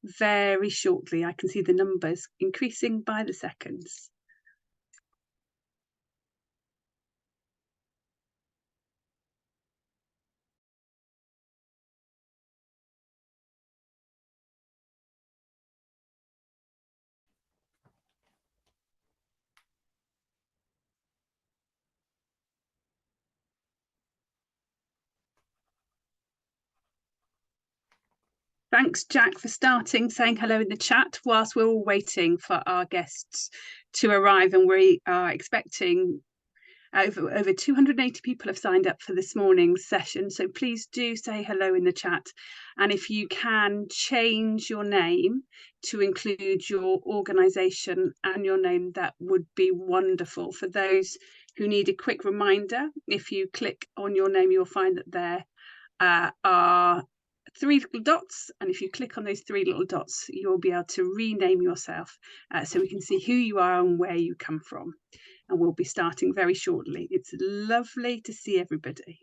very shortly. I can see the numbers increasing by the seconds. Thanks, Jack, for saying hello in the chat whilst we're all waiting for our guests to arrive. And we are expecting over 280 people have signed up for this morning's session. So please do say hello in the chat. And if you can change your name to include your organisation and your name, that would be wonderful. For those who need a quick reminder, if you click on your name, you'll find that there are 3 little dots, and if you click on those 3 little dots, you'll be able to rename yourself so we can see who you are and where you come from. And we'll be starting very shortly. It's lovely to see everybody.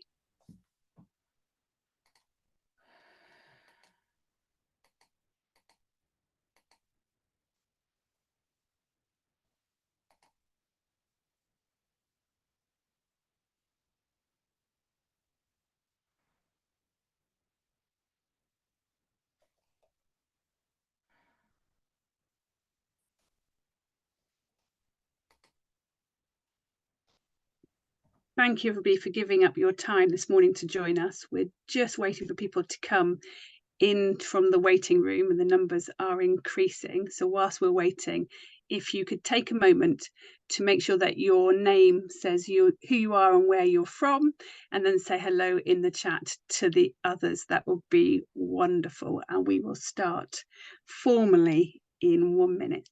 Thank you, everybody, for giving up your time this morning to join us. We're just waiting for people to come in from the waiting room, and the numbers are increasing. So whilst we're waiting, if you could take a moment to make sure that your name says who you are and where you're from, and then say hello in the chat to the others, that would be wonderful. And we will start formally in 1 minute.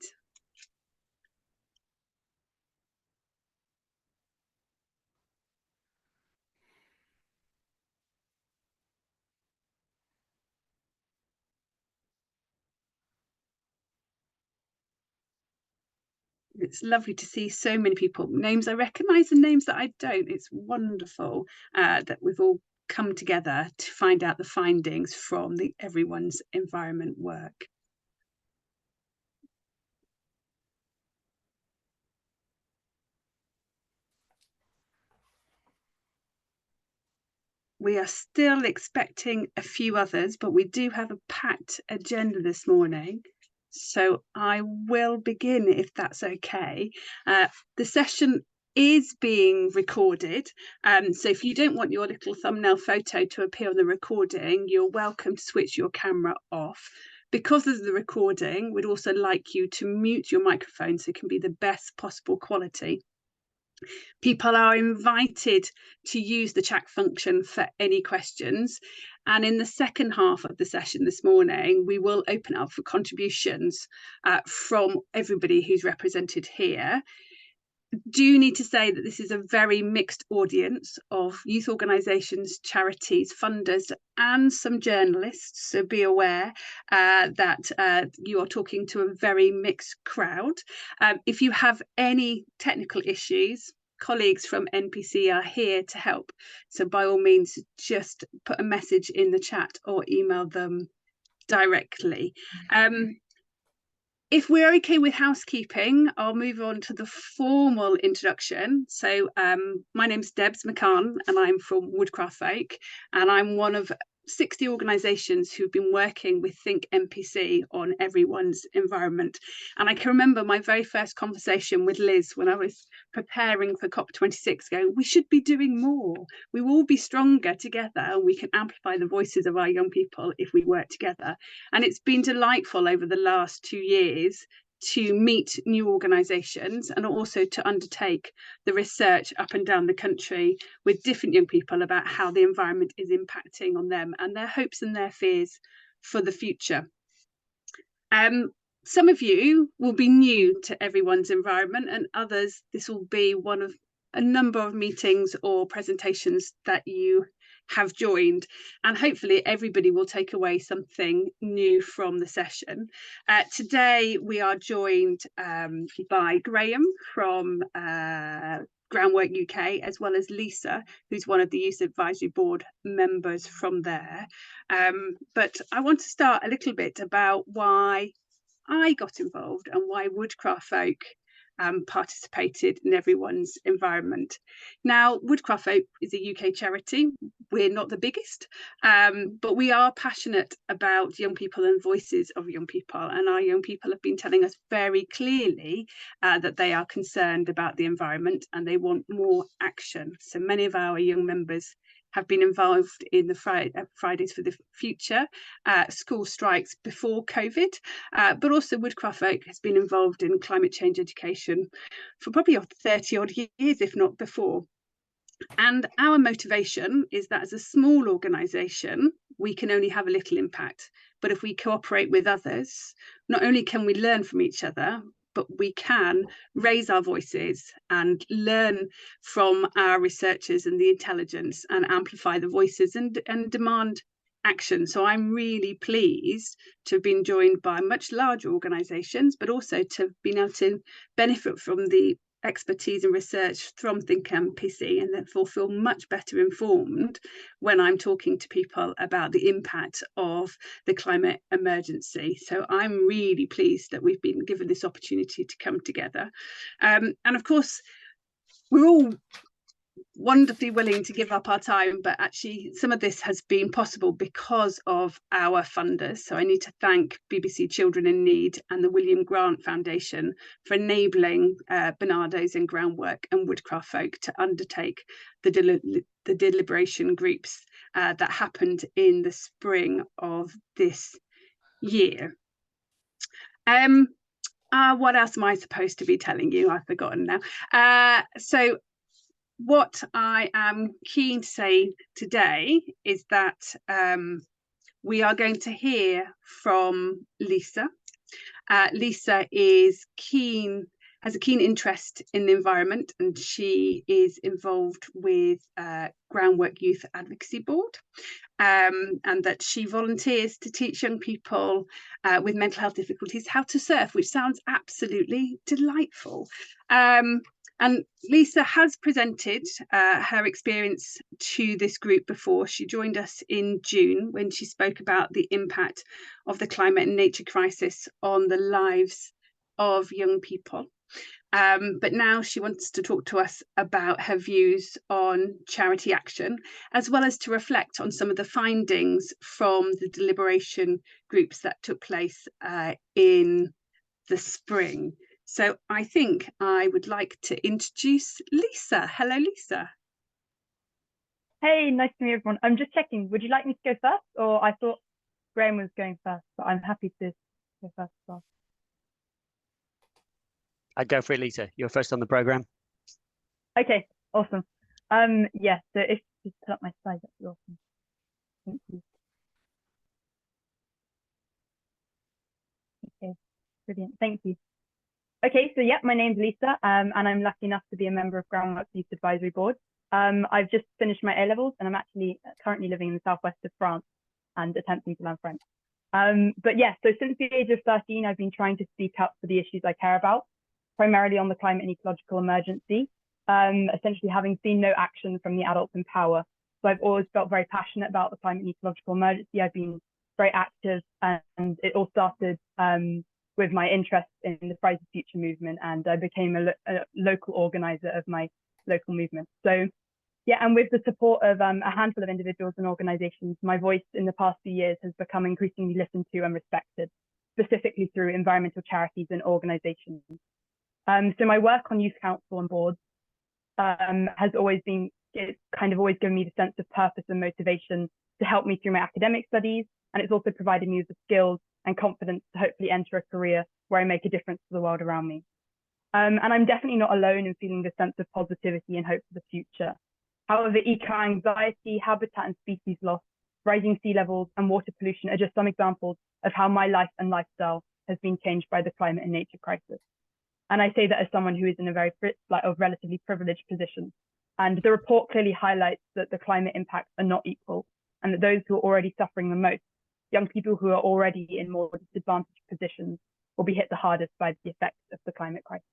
It's lovely to see so many people, names I recognise and names that I don't. It's wonderful that we've all come together to find out the findings from the Everyone's Environment work. We are still expecting a few others, but we do have a packed agenda this morning. So I will begin, if that's okay. The session is being recorded. So if you don't want your little thumbnail photo to appear on the recording, you're welcome to switch your camera off. Because of the recording, we'd also like you to mute your microphone so it can be the best possible quality. People are invited to use the chat function for any questions. And in the second half of the session this morning, we will open up for contributions from everybody who's represented here. Do need to say that this is a very mixed audience of youth organisations, charities, funders, and some journalists. So be aware that you are talking to a very mixed crowd. If you have any technical issues, colleagues from NPC are here to help. So by all means, just put a message in the chat or email them directly. If we're okay with housekeeping, I'll move on to the formal introduction. So my name's Debs McCann, and I'm from Woodcraft Folk, and I'm one of 60 organisations who've been working with Think NPC on Everyone's Environment. And I can remember my very first conversation with Liz when I was preparing for COP26, going, we should be doing more. We will be stronger together, and we can amplify the voices of our young people if we work together. And it's been delightful over the last 2 years to meet new organisations and also to undertake the research up and down the country with different young people about how the environment is impacting on them and their hopes and their fears for the future. Some of you will be new to Everyone's Environment, and others, this will be one of a number of meetings or presentations that you have joined, and hopefully everybody will take away something new from the session. Today we are joined by Graham from Groundwork UK, as well as Lisa, who's one of the Youth Advisory Board members from there. But I want to start a little bit about why I got involved and why Woodcraft Folk participated in everyone's environment. Now, Woodcraft Folk is a UK charity. We're not the biggest, but we are passionate about young people and voices of young people. And our young people have been telling us very clearly that they are concerned about the environment and they want more action. So many of our young members have been involved in the Fridays for the Future, school strikes before COVID, but also Woodcraft Folk has been involved in climate change education for probably 30 odd years, if not before. And our motivation is that as a small organisation, we can only have a little impact. But if we cooperate with others, not only can we learn from each other, but we can raise our voices and learn from our researchers and the intelligence and amplify the voices and demand action. So I'm really pleased to have been joined by much larger organisations, but also to have been able to benefit from the expertise and research from Think PC, and therefore feel much better informed when I'm talking to people about the impact of the climate emergency. So I'm really pleased that we've been given this opportunity to come together. And of course, we're all wonderfully willing to give up our time, but actually some of this has been possible because of our funders. So I need to thank BBC Children in Need and the William Grant Foundation for enabling Barnardo's and Groundwork and Woodcraft Folk to undertake the deliberation groups that happened in the spring of this year. What else am I supposed to be telling you? I've forgotten now. So what I am keen to say today is that we are going to hear from Lisa. Lisa is has a keen interest in the environment, and she is involved with Groundwork Youth Advocacy Board, and that she volunteers to teach young people with mental health difficulties how to surf, which sounds absolutely delightful. And Lisa has presented her experience to this group before. She joined us in June when she spoke about the impact of the climate and nature crisis on the lives of young people. But now she wants to talk to us about her views on charity action, as well as to reflect on some of the findings from the deliberation groups that took place in the spring. So I think I would like to introduce Lisa. Hello, Lisa. Hey, nice to meet everyone. I'm just checking. Would you like me to go first? Or I thought Graham was going first, but I'm happy to go first as well. I'd go for it, Lisa. You're first on the programme. Okay, awesome. Yeah, so if you put up my slides, that'd be awesome. Thank you. Okay, brilliant. Thank you. Okay, so yeah, my name's Lisa, and I'm lucky enough to be a member of Groundwork's Youth Advisory Board. I've just finished my A-levels, and I'm actually currently living in the southwest of France and attempting to learn French. But yeah, so since the age of 13, I've been trying to speak up for the issues I care about, primarily on the climate and ecological emergency, essentially having seen no action from the adults in power. So I've always felt very passionate about the climate and ecological emergency. I've been very active, and it all started with my interest in the Fridays for the Future movement, and I became a local organizer of my local movement. So yeah, and with the support of a handful of individuals and organizations, my voice in the past few years has become increasingly listened to and respected, specifically through environmental charities and organizations. So my work on youth council and boards has always been, it's kind of always given me the sense of purpose and motivation to help me through my academic studies, and it's also provided me with the skills and confidence to hopefully enter a career where I make a difference to the world around me. And I'm definitely not alone in feeling the sense of positivity and hope for the future. However, eco-anxiety, habitat and species loss, rising sea levels and water pollution are just some examples of how my life and lifestyle has been changed by the climate and nature crisis. And I say that as someone who is in a very relatively privileged position. And the report clearly highlights that the climate impacts are not equal, and that those who are already suffering the most, young people who are already in more disadvantaged positions, will be hit the hardest by the effects of the climate crisis.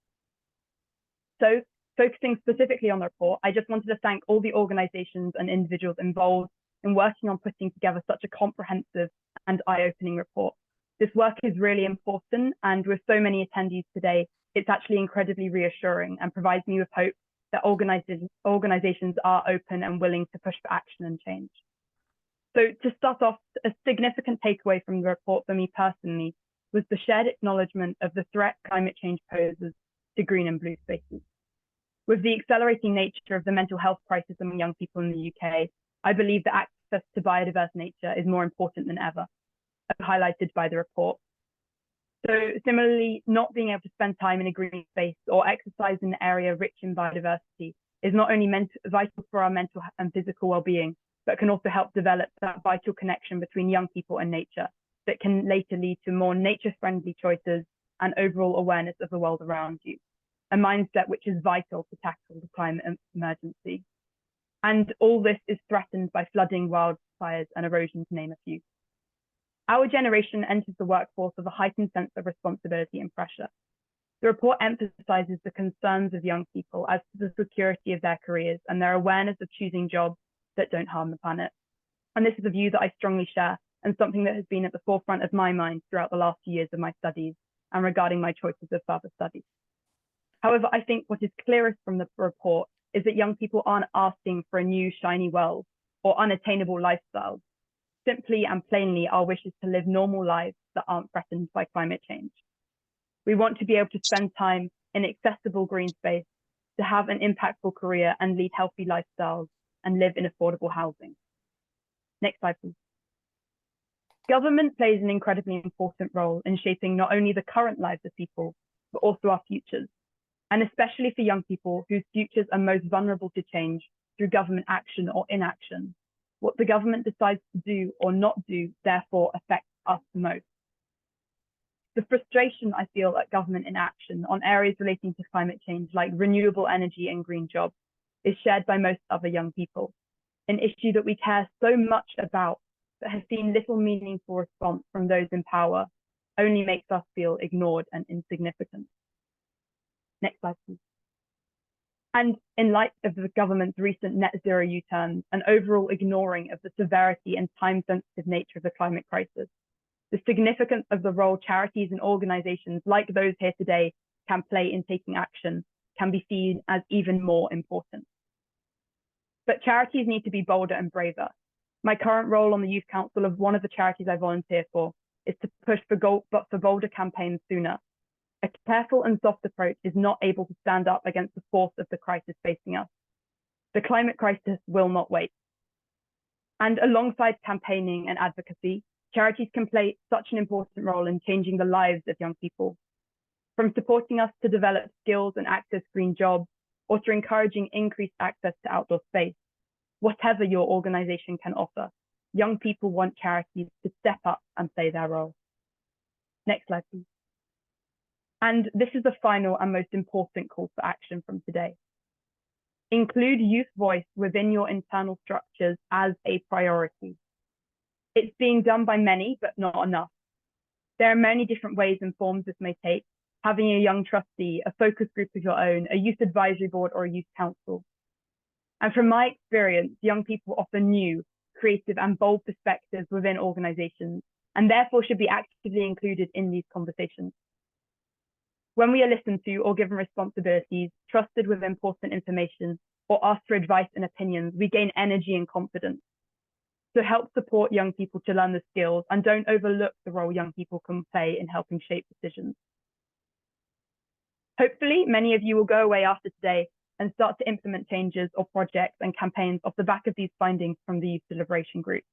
So focusing specifically on the report, I just wanted to thank all the organisations and individuals involved in working on putting together such a comprehensive and eye-opening report. This work is really important, and with so many attendees today, it's actually incredibly reassuring and provides me with hope that organisations are open and willing to push for action and change. So to start off, a significant takeaway from the report for me personally was the shared acknowledgement of the threat climate change poses to green and blue spaces. With the accelerating nature of the mental health crisis among young people in the UK, I believe that access to biodiverse nature is more important than ever, as highlighted by the report. So similarly, not being able to spend time in a green space or exercise in an area rich in biodiversity is not only vital for our mental and physical well-being, but can also help develop that vital connection between young people and nature that can later lead to more nature-friendly choices and overall awareness of the world around you, a mindset which is vital to tackle the climate emergency. And all this is threatened by flooding, wildfires, and erosion, to name a few. Our generation enters the workforce with a heightened sense of responsibility and pressure. The report emphasizes the concerns of young people as to the security of their careers and their awareness of choosing jobs that don't harm the planet. And this is a view that I strongly share and something that has been at the forefront of my mind throughout the last years of my studies and regarding my choices of further studies. However, I think what is clearest from the report is that young people aren't asking for a new shiny world or unattainable lifestyles. Simply and plainly, our wish is to live normal lives that aren't threatened by climate change. We want to be able to spend time in accessible green space, to have an impactful career and lead healthy lifestyles and live in affordable housing. Next slide, please. Government plays an incredibly important role in shaping not only the current lives of people, but also our futures, and especially for young people whose futures are most vulnerable to change through government action or inaction. What the government decides to do or not do, therefore, affects us most. The frustration I feel at government inaction on areas relating to climate change, like renewable energy and green jobs, is shared by most other young people, an issue that we care so much about but has seen little meaningful response from those in power, only makes us feel ignored and insignificant. Next slide, please. And in light of the government's recent net zero U-turns and overall ignoring of the severity and time-sensitive nature of the climate crisis, the significance of the role charities and organisations like those here today can play in taking action can be seen as even more important. But charities need to be bolder and braver. My current role on the Youth Council of one of the charities I volunteer for is to push for bolder campaigns sooner. A careful and soft approach is not able to stand up against the force of the crisis facing us. The climate crisis will not wait. And alongside campaigning and advocacy, charities can play such an important role in changing the lives of young people. From supporting us to develop skills and access green jobs, or to encouraging increased access to outdoor space, whatever your organisation can offer, young people want charities to step up and play their role. Next slide, please. And this is the final and most important call for action from today. Include youth voice within your internal structures as a priority. It's being done by many, but not enough. There are many different ways and forms this may take, having a young trustee, a focus group of your own, a youth advisory board, or a youth council. And from my experience, young people offer new, creative, and bold perspectives within organisations, and therefore should be actively included in these conversations. When we are listened to or given responsibilities, trusted with important information, or asked for advice and opinions, we gain energy and confidence. So help support young people to learn the skills and don't overlook the role young people can play in helping shape decisions. Hopefully, many of you will go away after today and start to implement changes or projects and campaigns off the back of these findings from the Youth Deliberation Group.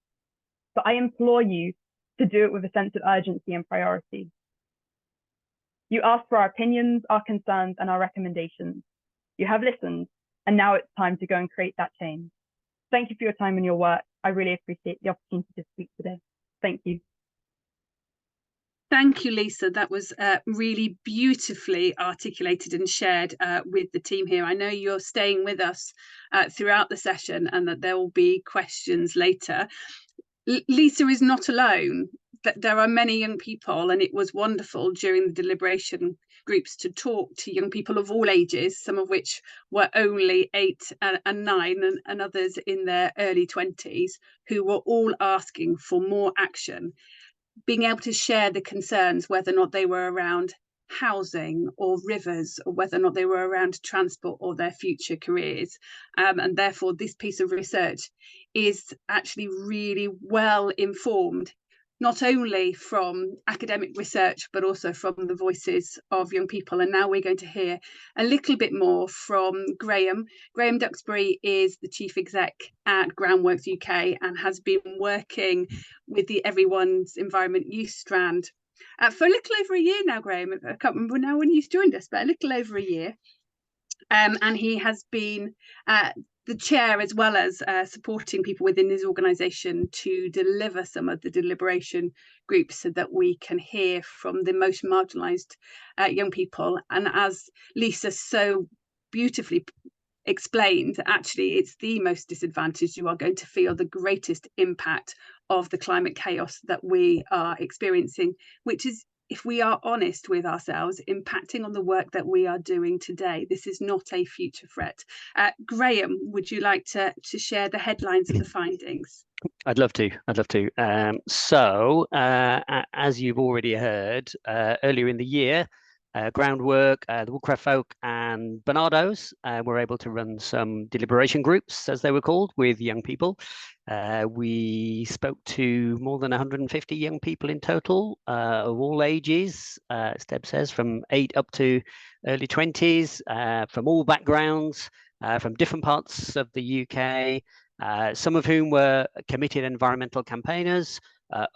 But I implore you to do it with a sense of urgency and priority. You asked for our opinions, our concerns, and our recommendations. You have listened, and now it's time to go and create that change. Thank you for your time and your work. I really appreciate the opportunity to speak today. Thank you. Thank you, Lisa. That was really beautifully articulated and shared with the team here. I know you're staying with us throughout the session and that there will be questions later. Lisa is not alone. there are many young people, and it was wonderful during the deliberation groups to talk to young people of all ages, some of which were only 8 and 9 and others in their early 20s, who were all asking for more action, being able to share the concerns, whether or not they were around housing or rivers, or whether or not they were around transport or their future careers. And therefore this piece of research is actually really well informed, not only from academic research, but also from the voices of young people. And now we're going to hear a little bit more from Graham. Graham Duxbury is the Chief Exec at Groundwork UK and has been working with the Everyone's Environment Youth Strand for a little over a year now, Graham. I can't remember now when you joined us, but a little over a year. And he has been the chair, as well as supporting people within his organisation to deliver some of the deliberation groups so that we can hear from the most marginalised young people. And as Lisa so beautifully explained, actually it's the most disadvantaged who are going to feel the greatest impact of the climate chaos that we are experiencing, which is, if we are honest with ourselves, impacting on the work that we are doing today. This is not a future threat. Graham, would you like to share the headlines of the findings? I'd love to. So, as you've already heard, earlier in the year, Groundwork, the Woodcraft folk and Barnardo's were able to run some deliberation groups, as they were called, with young people. We spoke to more than 150 young people in total, of all ages, Steb says, from 8 up to early 20s, from all backgrounds, from different parts of the UK, some of whom were committed environmental campaigners.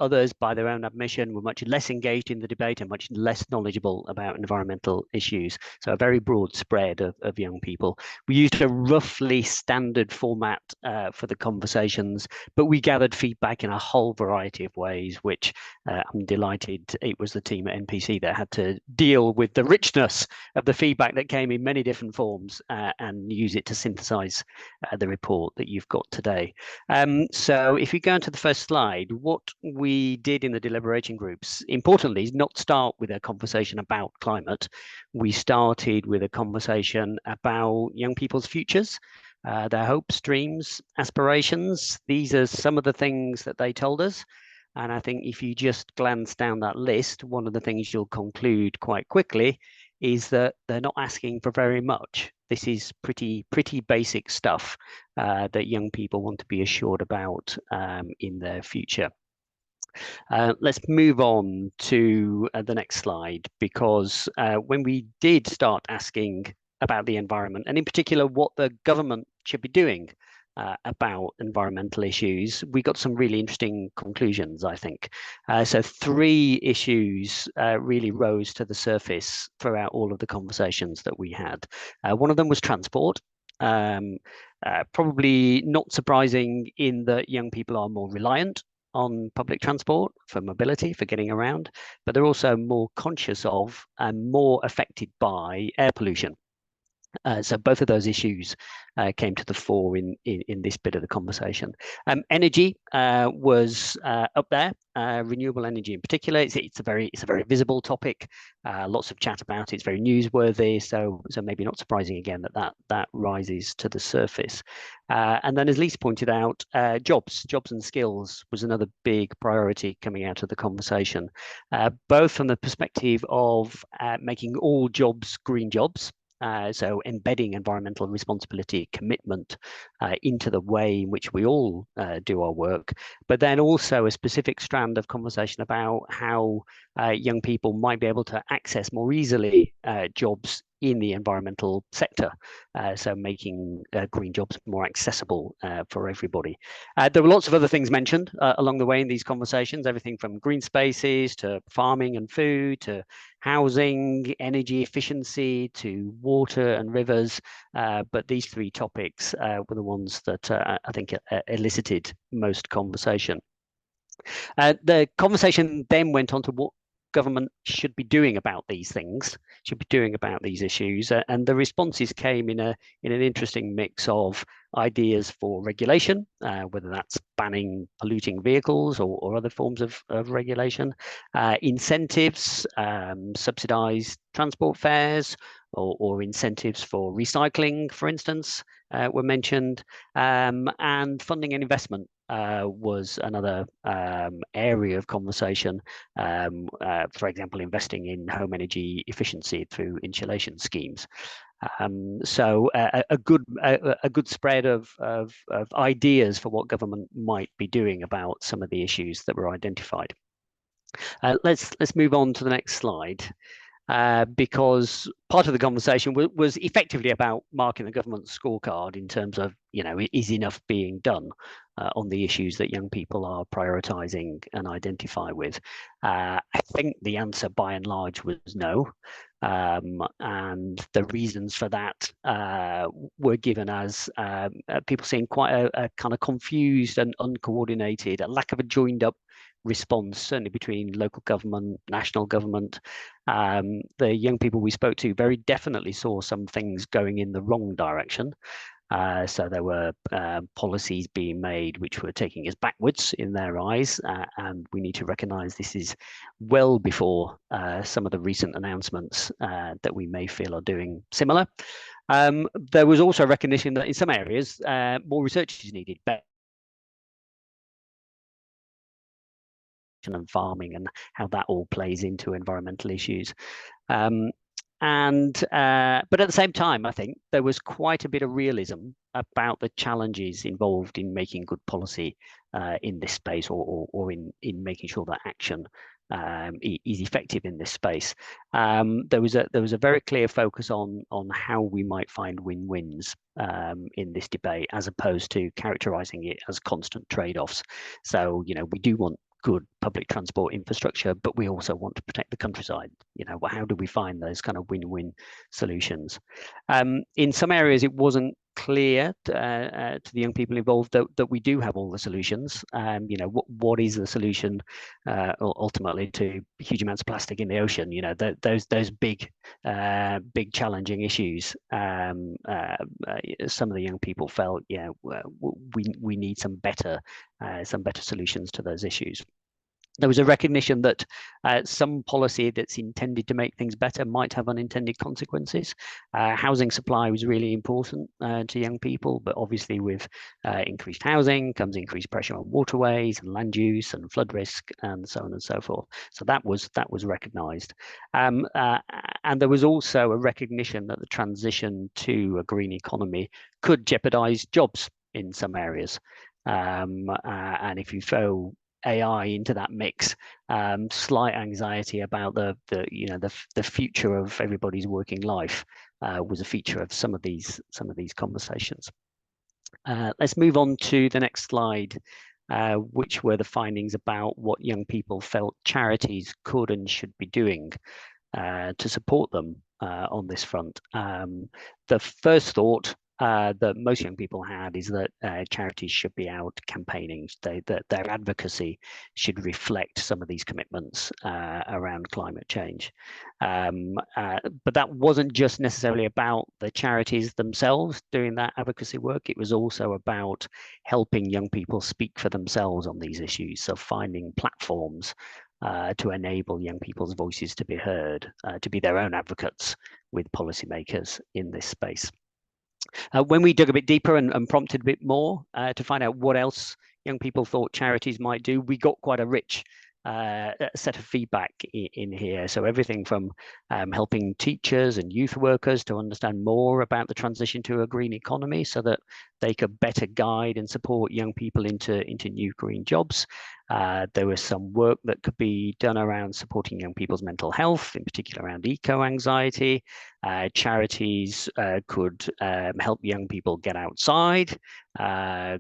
Others, by their own admission, were much less engaged in the debate and much less knowledgeable about environmental issues. So a very broad spread of young people. We used a roughly standard format for the conversations, but we gathered feedback in a whole variety of ways, which I'm delighted it was the team at NPC that had to deal with the richness of the feedback that came in many different forms and use it to synthesize the report that you've got today. So if you go into the first slide, what we did in the deliberation groups, importantly, is not start with a conversation about climate. We started with a conversation about young people's futures, their hopes, dreams, aspirations. These are some of the things that they told us. And I think if you just glance down that list, one of the things you'll conclude quite quickly is that they're not asking for very much. This is pretty basic stuff that young people want to be assured about in their future. Let's move on to the next slide, because when we did start asking about the environment, and in particular what the government should be doing about environmental issues, we got some really interesting conclusions, I think. So 3 issues really rose to the surface throughout all of the conversations that we had. One of them was transport. Probably not surprising in that young people are more reliant on public transport for mobility, for getting around, but they're also more conscious of and more affected by air pollution. So both of those issues came to the fore in this bit of the conversation. Energy was up there, renewable energy in particular. It's a very visible topic. Lots of chat about it. It's very newsworthy. So maybe not surprising again that rises to the surface. And then, as Lisa pointed out, jobs and skills was another big priority coming out of the conversation, both from the perspective of making all jobs green jobs. So embedding environmental responsibility commitment into the way in which we all do our work, but then also a specific strand of conversation about how young people might be able to access more easily jobs in the environmental sector, so making green jobs more accessible for everybody. There were lots of other things mentioned along the way in these conversations, everything from green spaces to farming and food to housing, energy efficiency to water and rivers, but these 3 topics were the ones that I think elicited most conversation. The conversation then went on to government should be doing about these things, should be doing about these issues. And the responses came in an interesting mix of ideas for regulation, whether that's banning polluting vehicles or other forms of regulation, incentives, subsidized transport fares, or incentives for recycling, for instance, were mentioned, and funding and investment was another area of conversation. For example, investing in home energy efficiency through insulation schemes. So a good spread of ideas for what government might be doing about some of the issues that were identified. Let's move on to the next slide. Because part of the conversation was effectively about marking the government's scorecard in terms of, is enough being done on the issues that young people are prioritising and identify with. I think the answer by and large was no. And the reasons for that were given as people seeing quite a kind of confused and uncoordinated, a lack of a joined up response, certainly between local government, national government. The young people we spoke to very definitely saw some things going in the wrong direction. So there were policies being made which were taking us backwards in their eyes, and we need to recognise this is well before some of the recent announcements that we may feel are doing similar. There was also recognition that in some areas more research is needed, and farming and how that all plays into environmental issues. But at the same time, I think there was quite a bit of realism about the challenges involved in making good policy in this space, or in making sure that action is effective in this space. There was a very clear focus on how we might find win-wins in this debate, as opposed to characterizing it as constant trade-offs. So, we do want good public transport infrastructure, but we also want to protect the countryside. How do we find those kind of win-win solutions? In some areas, it wasn't clear to the young people involved that we do have all the solutions. What is the solution ultimately to huge amounts of plastic in the ocean? Those big challenging issues. Some of the young people felt, we need some better solutions to those issues. There was a recognition that some policy that's intended to make things better might have unintended consequences. Housing supply was really important to young people, but obviously with increased housing comes increased pressure on waterways and land use and flood risk and so on and so forth. So that was recognised. And there was also a recognition that the transition to a green economy could jeopardise jobs in some areas. And if you throw AI into that mix, slight anxiety about the future of everybody's working life was a feature of some of these conversations. Let's move on to the next slide, which were the findings about what young people felt charities could and should be doing to support them on this front. The first thought that most young people had is that charities should be out campaigning, that their advocacy should reflect some of these commitments around climate change. But that wasn't just necessarily about the charities themselves doing that advocacy work. It was also about helping young people speak for themselves on these issues. So finding platforms to enable young people's voices to be heard, to be their own advocates with policymakers in this space. When we dug a bit deeper and prompted a bit more to find out what else young people thought charities might do, we got quite a rich set of feedback in here. So everything from helping teachers and youth workers to understand more about the transition to a green economy so that they could better guide and support young people into new green jobs. There was some work that could be done around supporting young people's mental health, in particular around eco-anxiety. Charities could help young people get outside,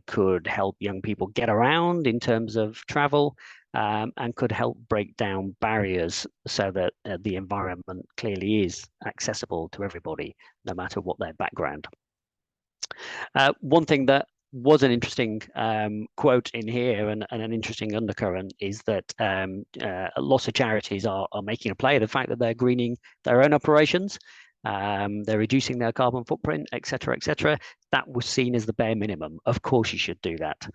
could help young people get around in terms of travel, and could help break down barriers so that the environment clearly is accessible to everybody, no matter what their background. One thing that was an interesting quote in here, and an interesting undercurrent is that lots of charities are making a play of the fact that they're greening their own operations. They're reducing their carbon footprint, etc., etc. That was seen as the bare minimum. Of course, you should do that.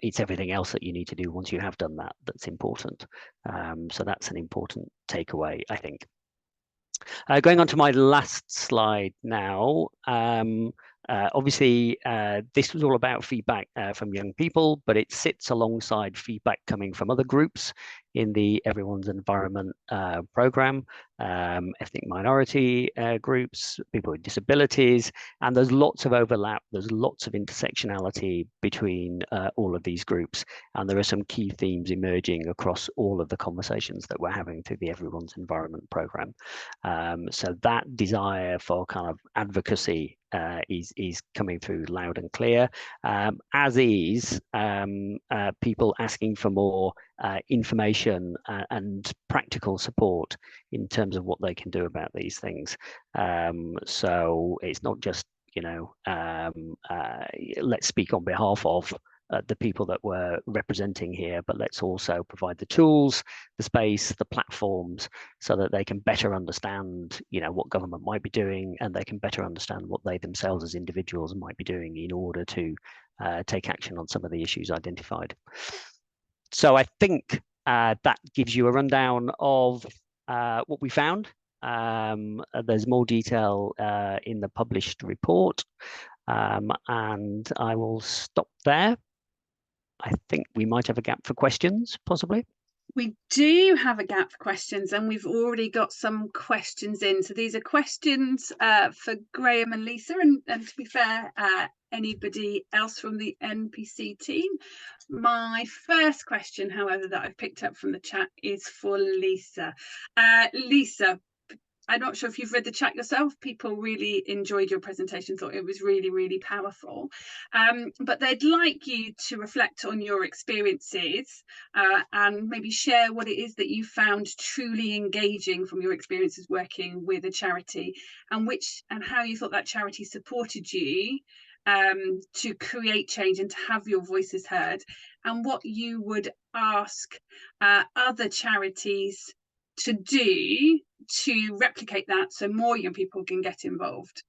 It's everything else that you need to do once you have done that that's important. So that's an important takeaway, I think. Going on to my last slide now. Obviously, this was all about feedback from young people, but it sits alongside feedback coming from other groups in the Everyone's Environment program, ethnic minority groups, people with disabilities, and there's lots of overlap. There's lots of intersectionality between all of these groups, and there are some key themes emerging across all of the conversations that we're having through the Everyone's Environment program. So that desire for kind of advocacy is coming through loud and clear, as is people asking for more information and practical support in terms of what they can do about these things. So it's not just, you know, let's speak on behalf of the people that we're representing here, but let's also provide the tools, the space, the platforms, so that they can better understand, you know, what government might be doing, and they can better understand what they themselves as individuals might be doing in order to take action on some of the issues identified. So I think that gives you a rundown of what we found. There's more detail in the published report, and I will stop there. I think we might have a gap for questions, possibly. We do have a gap for questions, and we've already got some questions in. So these are questions for Graham and Lisa, and to be fair, anybody else from the NPC team. My first question, however, that I've picked up from the chat is for Lisa. Lisa, I'm not sure if you've read the chat yourself. People really enjoyed your presentation, thought it was really, really powerful. But they'd like you to reflect on your experiences and maybe share what it is that you found truly engaging from your experiences working with a charity, and how you thought that charity supported you to create change and to have your voices heard, and what you would ask other charities to do to replicate that so more young people can get involved.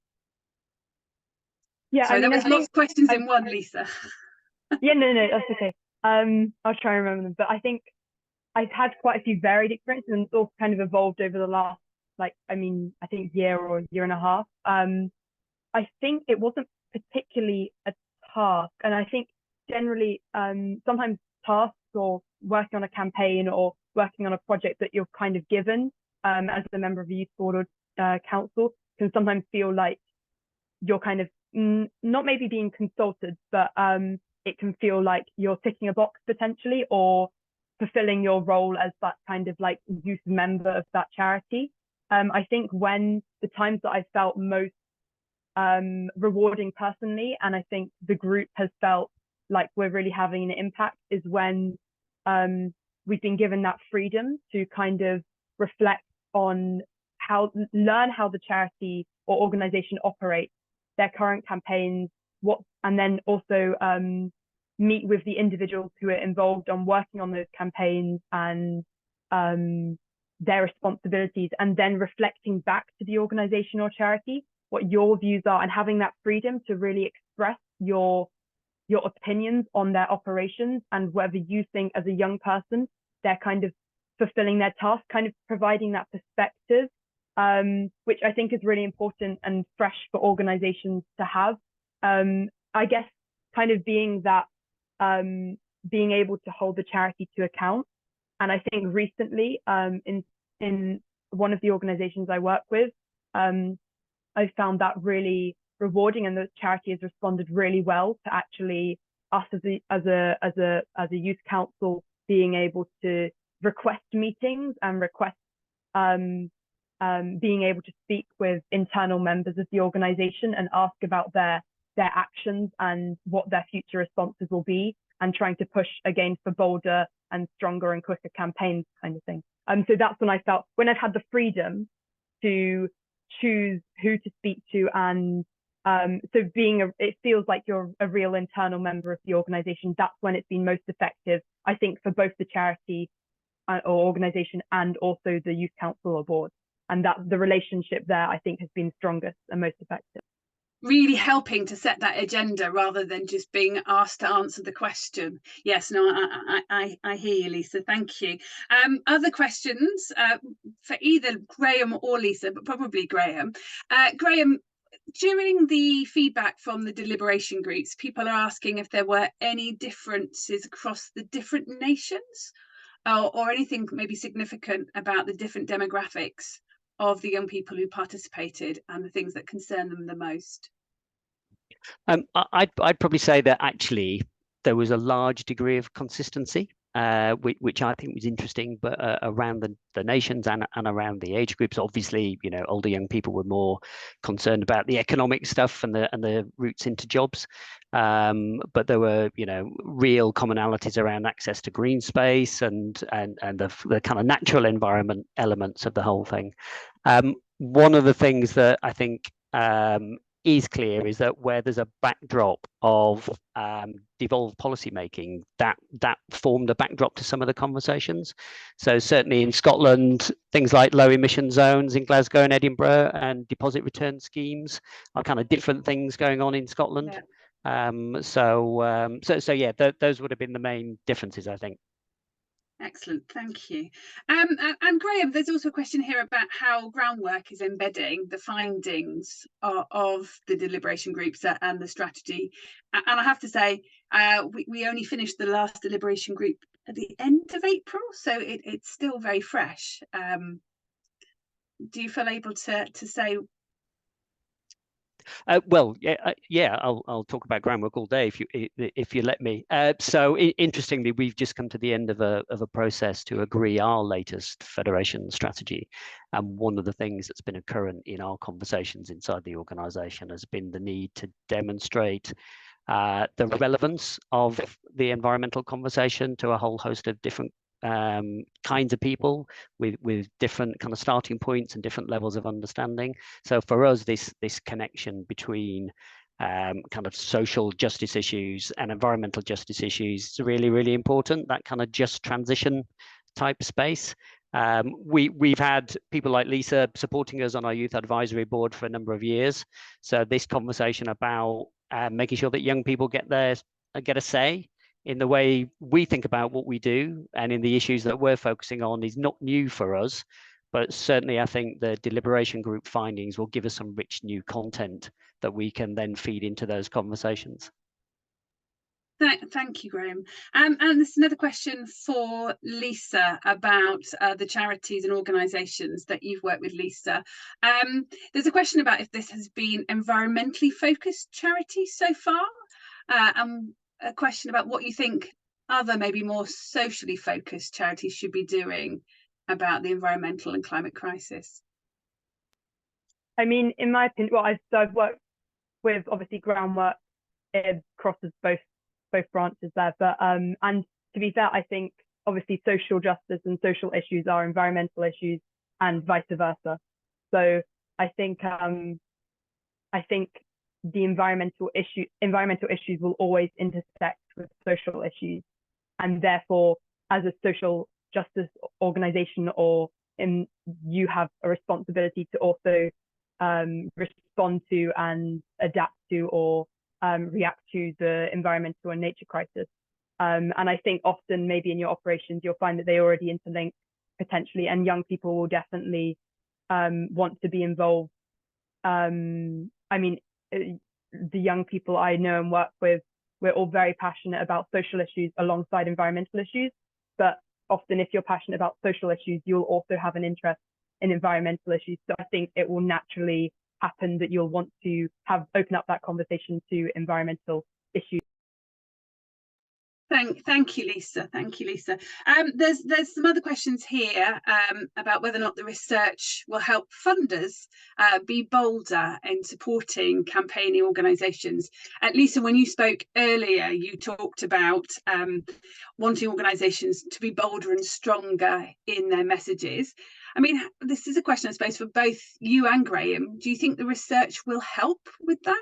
Yeah, so there was lots of questions in one, Lisa. Yeah, no, that's okay. I'll try and remember them, but I think I've had quite a few varied experiences, and it's all kind of evolved over the last, I think year or year and a half. I think it wasn't particularly a task, and I think generally sometimes tasks or working on a campaign or working on a project that you're kind of given as a member of a youth board or council can sometimes feel like you're kind of not maybe being consulted, but it can feel like you're ticking a box potentially, or fulfilling your role as that kind of like youth member of that charity. I think when the times that I felt most rewarding personally, and I think the group has felt like we're really having an impact, is when we've been given that freedom to kind of reflect on learn how the charity or organization operates, their current campaigns, and then also meet with the individuals who are involved on working on those campaigns and their responsibilities, and then reflecting back to the organization or charity what your views are, and having that freedom to really express your opinions on their operations, and whether you think as a young person they're kind of fulfilling their task, kind of providing that perspective, which I think is really important and fresh for organizations to have. I guess kind of being that, being able to hold the charity to account. And I think recently in one of the organizations I work with, I found that really rewarding, and the charity has responded really well to actually us as a youth council being able to request meetings and request being able to speak with internal members of the organization and ask about their actions and what their future responses will be, and trying to push again for bolder and stronger and quicker campaigns, kind of thing. So that's when I felt, when I've had the freedom to choose who to speak to and So it feels like you're a real internal member of the organization. That's when it's been most effective, I think, for both the charity or organization and also the youth council or board. And that the relationship there, I think, has been strongest and most effective. Really helping to set that agenda rather than just being asked to answer the question. Yes, no, I hear you, Lisa. Thank you. Other questions for either Graham or Lisa, but probably Graham. Graham, during the feedback from the deliberation groups, people are asking if there were any differences across the different nations, or anything maybe significant about the different demographics of the young people who participated and the things that concern them the most. I'd probably say that actually there was a large degree of consistency, which I think was interesting, but around the nations and around the age groups. Obviously, you know, older young people were more concerned about the economic stuff and the routes into jobs, but there were, you know, real commonalities around access to green space and the kind of natural environment elements of the whole thing. One of the things that I think is clear is that where there's a backdrop of devolved policy making, that formed a backdrop to some of the conversations. So certainly in Scotland, things like low emission zones in Glasgow and Edinburgh and deposit return schemes are kind of different things going on in Scotland. Yeah. So yeah, those would have been the main differences, I think. Excellent, thank you. And Graham, there's also a question here about how Groundwork is embedding the findings of the deliberation groups and the strategy. And I have to say, we only finished the last deliberation group at the end of April, so it's still very fresh. Do you feel able to say? Well, yeah, I'll talk about Groundwork all day if you let me. So interestingly, we've just come to the end of a process to agree our latest federation strategy, and one of the things that's been occurrent in our conversations inside the organisation has been the need to demonstrate the relevance of the environmental conversation to a whole host of different kinds of people with different kind of starting points and different levels of understanding. So for us, this connection between kind of social justice issues and environmental justice issues is really, really important. That kind of just transition type space. We've had people like Lisa supporting us on our youth advisory board for a number of years. So this conversation about making sure that young people get a say in the way we think about what we do and in the issues that we're focusing on is not new for us, but certainly I think the deliberation group findings will give us some rich new content that we can then feed into those conversations. Thank you, Graham. And there's another question for Lisa about the charities and organisations that you've worked with, Lisa. There's a question about if this has been environmentally focused charities so far, and a question about what you think other maybe more socially focused charities should be doing about the environmental and climate crisis. I mean, in my opinion, well, I've worked with obviously Groundwork. It crosses both branches there, but and to be fair, I think obviously social justice and social issues are environmental issues and vice versa. So I think the environmental issues will always intersect with social issues, and therefore as a social justice organization you have a responsibility to also respond to and adapt to or react to the environmental and nature crisis. And I think often maybe in your operations, you'll find that they already interlink potentially, and young people will definitely want to be involved. I mean, the young people I know and work with, we're all very passionate about social issues alongside environmental issues. But often if you're passionate about social issues, you'll also have an interest in environmental issues. So I think it will naturally happen that you'll want to open up that conversation to environmental issues. Thank you, Lisa. Thank you, Lisa. There's some other questions here about whether or not the research will help funders be bolder in supporting campaigning organisations. Lisa, when you spoke earlier, you talked about wanting organisations to be bolder and stronger in their messages. I mean, the this is a question, I suppose, for both you and Graham. Do you think the research will help with that?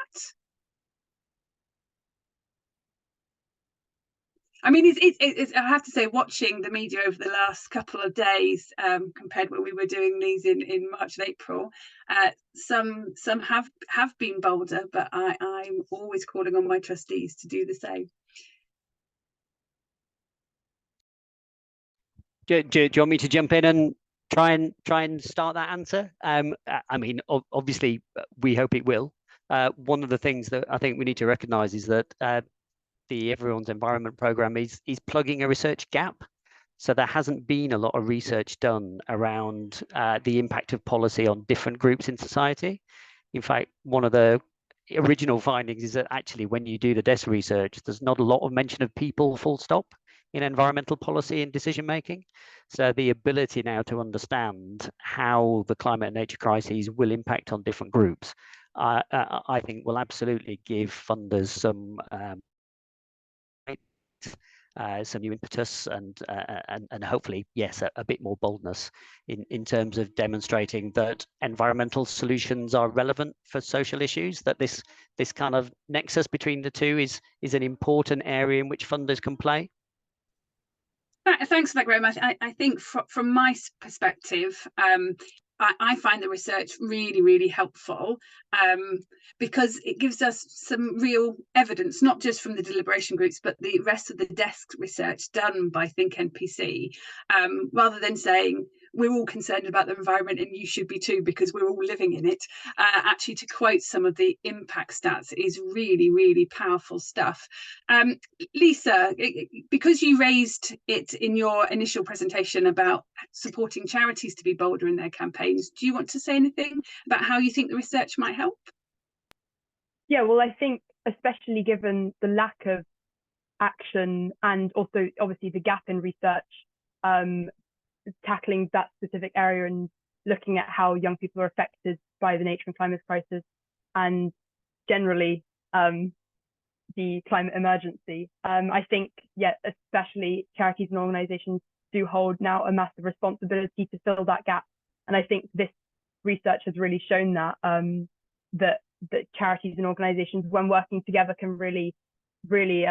I mean, I have to say, watching the media over the last couple of days, compared when we were doing these in March and April, some have been bolder, but I'm always calling on my trustees to do the same. Do you want me to jump in and try and start that answer? I mean, obviously, we hope it will. One of the things that I think we need to recognise is that the Everyone's Environment programme is plugging a research gap. So there hasn't been a lot of research done around the impact of policy on different groups in society. In fact, one of the original findings is that actually when you do the desk research, there's not a lot of mention of people, full stop, in environmental policy and decision making. So the ability now to understand how the climate and nature crises will impact on different groups, I think will absolutely give funders some new impetus and hopefully, yes, a bit more boldness in terms of demonstrating that environmental solutions are relevant for social issues, that this kind of nexus between the two is an important area in which funders can play. Thanks for that, Graham. I think from my perspective, I find the research really, really helpful, because it gives us some real evidence, not just from the deliberation groups, but the rest of the desk research done by Think NPC, rather than saying we're all concerned about the environment and you should be too because we're all living in it. Actually, to quote some of the impact stats is really, really powerful stuff. Lisa, because you raised it in your initial presentation about supporting charities to be bolder in their campaigns, do you want to say anything about how you think the research might help? Yeah, well, I think especially given the lack of action and also obviously the gap in research, tackling that specific area and looking at how young people are affected by the nature and climate crisis and generally the climate emergency. I think, yeah, especially charities and organizations do hold now a massive responsibility to fill that gap. And I think this research has really shown that, that charities and organizations, when working together, can really play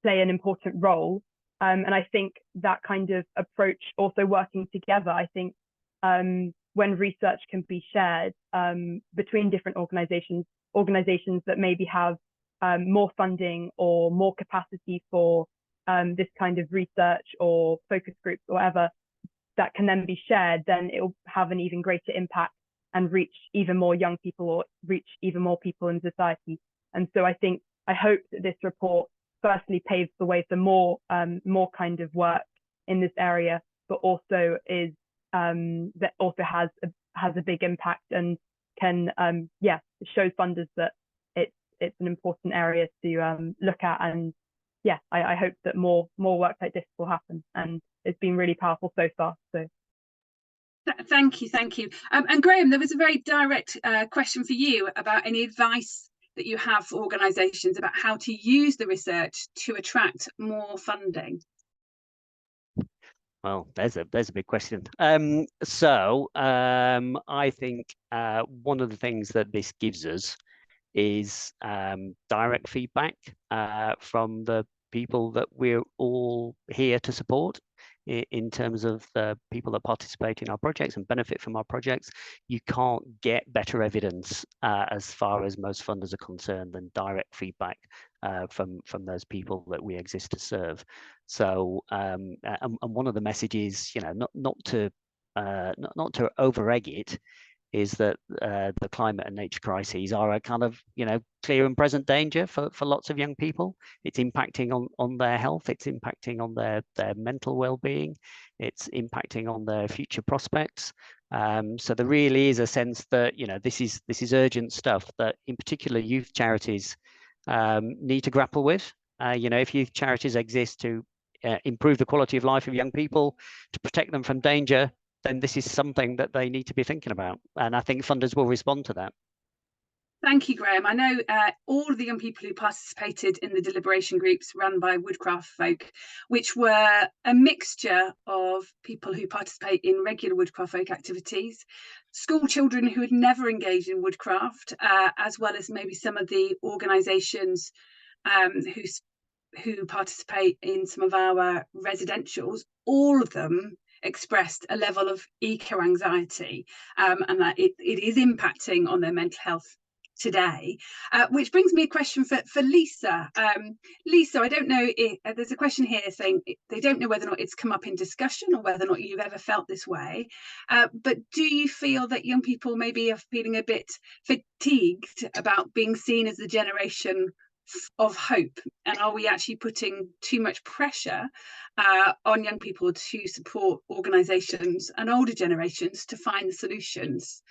an important role. And I think that kind of approach, also working together, I think when research can be shared between different organizations that maybe have more funding or more capacity for this kind of research or focus groups or whatever, that can then be shared, then it will have an even greater impact and reach even more young people or reach even more people in society. And so I hope that this report firstly paves the way for more kind of work in this area, but also is that also has a big impact and can show funders that it's an important area to look at. And yeah, I hope that more work like this will happen, and it's been really powerful so far. So thank you. And Graham, there was a very direct question for you about any advice that you have for organisations about how to use the research to attract more funding. Well, there's a big question. So I think one of the things that this gives us is direct feedback from the people that we're all here to support in terms of the people that participate in our projects and benefit from our projects. You can't get better evidence as far as most funders are concerned than direct feedback from those people that we exist to serve. So and one of the messages, not to over-egg it, is that the climate and nature crises are a kind of clear and present danger for lots of young people. It's impacting on their health, it's impacting on their mental well-being, it's impacting on their future prospects. So there really is a sense that this is urgent stuff that in particular youth charities need to grapple with. If youth charities exist to improve the quality of life of young people, to protect them from danger, then this is something that they need to be thinking about. And I think funders will respond to that. Thank you, Graham. I know all of the young people who participated in the deliberation groups run by Woodcraft folk, which were a mixture of people who participate in regular Woodcraft folk activities, school children who had never engaged in Woodcraft, as well as maybe some of the organisations who participate in some of our residentials. All of them expressed a level of eco-anxiety, and that it is impacting on their mental health today, which brings me a question for Lisa. Lisa, I don't know if there's a question here saying they don't know whether or not it's come up in discussion or whether or not you've ever felt this way, but do you feel that young people maybe are feeling a bit fatigued about being seen as the generation of hope, and are we actually putting too much pressure on young people to support organisations and older generations to find the solutions?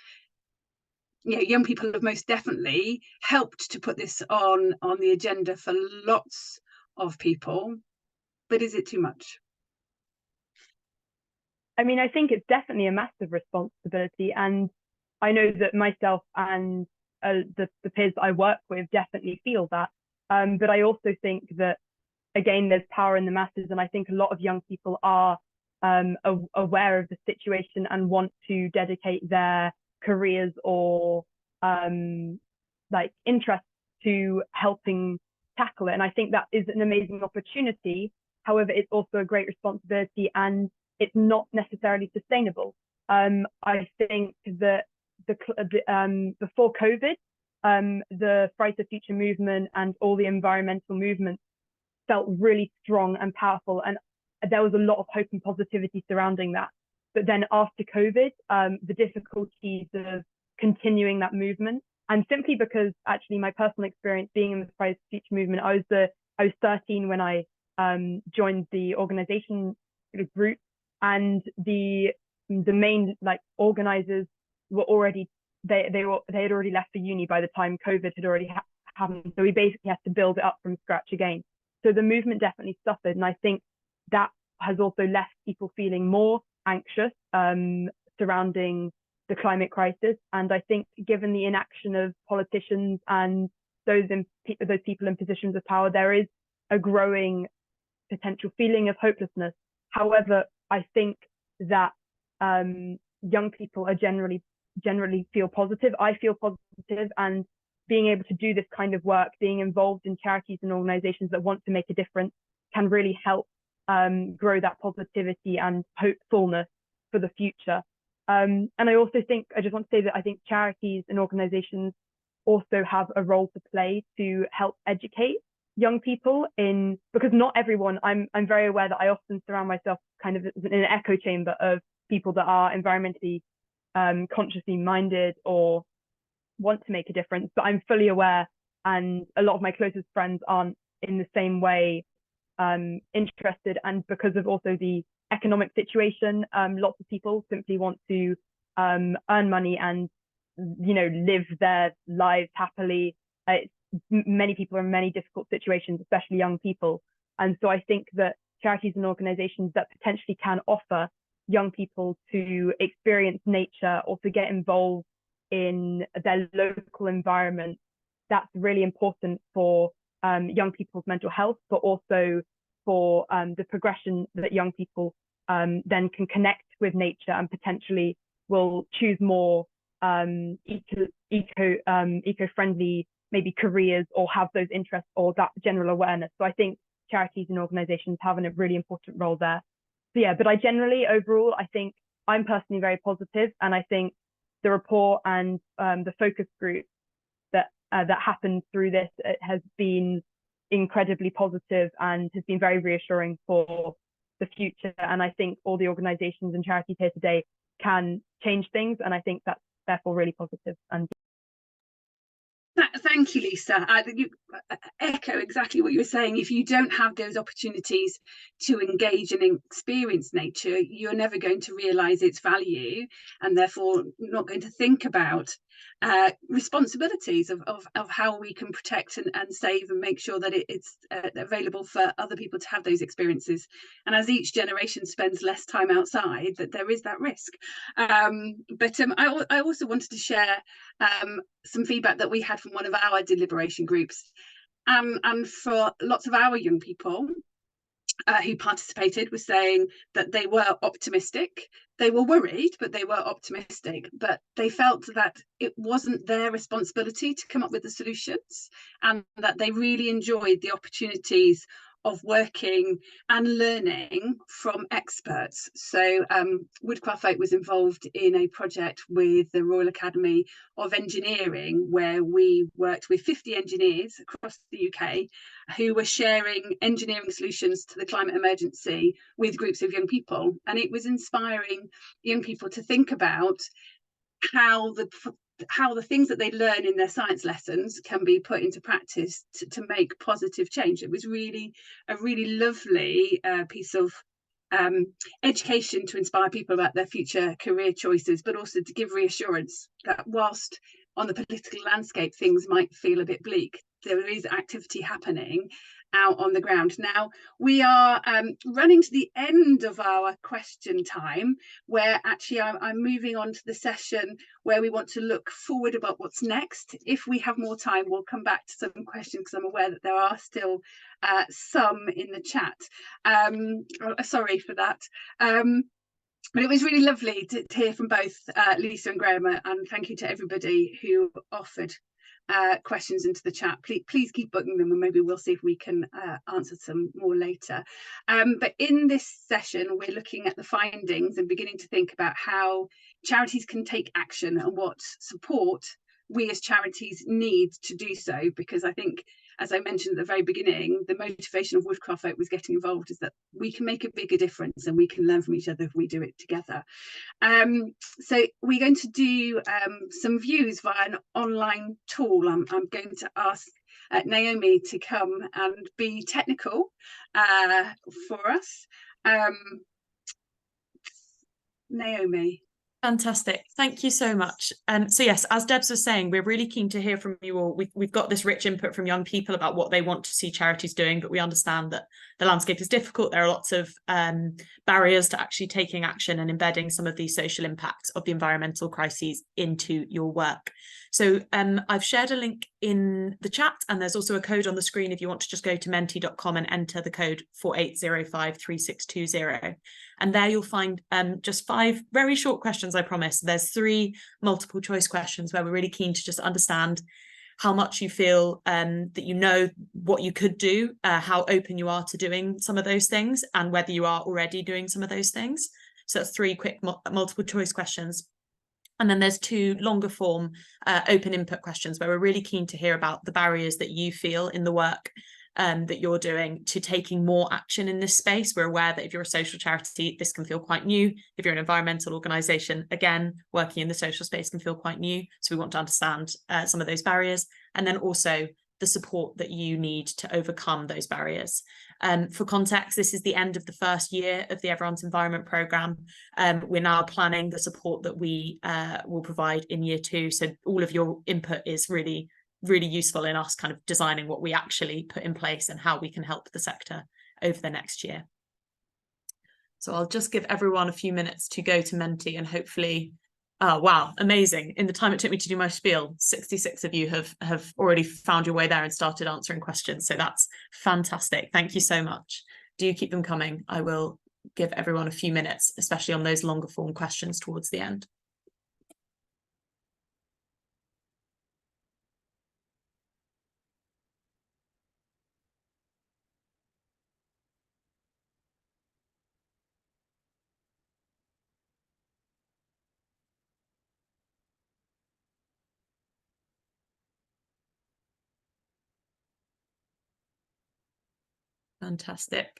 Young people have most definitely helped to put this on the agenda for lots of people, but is it too much? I mean, I think it's definitely a massive responsibility, and I know that myself and the peers that I work with definitely feel that. But I also think that, again, there's power in the masses, and I think a lot of young people are aware of the situation and want to dedicate their careers or like interest to helping tackle it. And I think that is an amazing opportunity. However, it's also a great responsibility, and it's not necessarily sustainable. I think that before COVID, the Fridays for Future movement and all the environmental movements felt really strong and powerful, and there was a lot of hope and positivity surrounding that. But then after COVID, the difficulties of continuing that movement, and simply because actually my personal experience being in the Fridays for Future movement, I was 13 when I joined the organization group, and the main like organizers were already they had already left for uni by the time COVID had already happened. So we basically had to build it up from scratch again. So the movement definitely suffered, and I think that has also left people feeling more anxious surrounding the climate crisis. And I think given the inaction of politicians and those people in positions of power, there is a growing potential feeling of hopelessness. However, I think that young people are generally feel positive. I feel positive, and being able to do this kind of work, being involved in charities and organizations that want to make a difference, can really help grow that positivity and hopefulness for the future. And I also think, I just want to say that I think charities and organizations also have a role to play to help educate young people because not everyone, I'm very aware that I often surround myself kind of in an echo chamber of people that are environmentally consciously minded or want to make a difference, but I'm fully aware, and a lot of my closest friends aren't in the same way interested. And because of also the economic situation, lots of people simply want to earn money and live their lives happily. Many people are in many difficult situations, especially young people. And so I think that charities and organizations that potentially can offer young people to experience nature or to get involved in their local environment, that's really important for young people's mental health, but also for the progression that young people then can connect with nature and potentially will choose more eco-friendly maybe careers, or have those interests or that general awareness. So I think charities and organizations have a really important role there. So yeah, but overall, I think I'm personally very positive, and I think the report and the focus group that happened through this has been incredibly positive and has been very reassuring for the future. And I think all the organizations and charities here today can change things, and I think that's therefore really positive. And thank you, Lisa. I echo exactly what you were saying. If you don't have those opportunities to engage and experience nature, you're never going to realise its value, and therefore not going to think about responsibilities of how we can protect and save and make sure that it's available for other people to have those experiences. And as each generation spends less time outside, that there is that risk. But I also wanted to share some feedback that we had from one of our deliberation groups, and for lots of our young people who participated, were saying that they were optimistic. They were worried, but they were optimistic. But they felt that it wasn't their responsibility to come up with the solutions, and that they really enjoyed the opportunities of working and learning from experts. So Woodcraft Folk was involved in a project with the Royal Academy of Engineering, where we worked with 50 engineers across the UK who were sharing engineering solutions to the climate emergency with groups of young people. And it was inspiring young people to think about how the things that they learn in their science lessons can be put into practice to make positive change. It was really a really lovely piece of education to inspire people about their future career choices, but also to give reassurance that whilst on the political landscape things might feel a bit bleak, there is activity happening out on the ground. Now we are running to the end of our question time, where actually I'm moving on to the session where we want to look forward about what's next. If we have more time, we'll come back to some questions, because I'm aware that there are still some in the chat. Sorry for that. But it was really lovely to hear from both Lisa and Graham, and thank you to everybody who offered questions into the chat. Please keep booking them, and maybe we'll see if we can answer some more later. But in this session, we're looking at the findings and beginning to think about how charities can take action and what support we as charities need to do so. Because I think, as I mentioned at the very beginning, the motivation of Woodcraft Folk was getting involved is that we can make a bigger difference and we can learn from each other if we do it together. So we're going to do some views via an online tool. I'm going to ask Naomi to come and be technical for us. Naomi. Fantastic. Thank you so much. So yes, as Debs was saying, we're really keen to hear from you all. We've got this rich input from young people about what they want to see charities doing, but we understand that the landscape is difficult. There are lots of barriers to actually taking action and embedding some of these social impacts of the environmental crises into your work. So I've shared a link in the chat, and there's also a code on the screen if you want to just go to menti.com and enter the code 48053620. And there you'll find just 5 very short questions, I promise. There's 3 multiple choice questions where we're really keen to just understand how much you feel that you know what you could do, how open you are to doing some of those things, and whether you are already doing some of those things. So that's 3 quick multiple choice questions. And then there's 2 longer form open input questions where we're really keen to hear about the barriers that you feel in the work that you're doing to taking more action in this space. We're aware that if you're a social charity, this can feel quite new. If you're an environmental organisation, again, working in the social space can feel quite new. So we want to understand some of those barriers, and then also the support that you need to overcome those barriers. For context, this is the end of the first year of the Everyone's Environment programme. We're now planning the support that we will provide in year 2. So all of your input is really useful in us kind of designing what we actually put in place and how we can help the sector over the next year. So I'll just give everyone a few minutes to go to Menti, and hopefully, oh wow, amazing. In the time it took me to do my spiel, 66 of you have already found your way there and started answering questions. So that's fantastic. Thank you so much. Do keep them coming. I will give everyone a few minutes, especially on those longer form questions towards the end. Fantastic.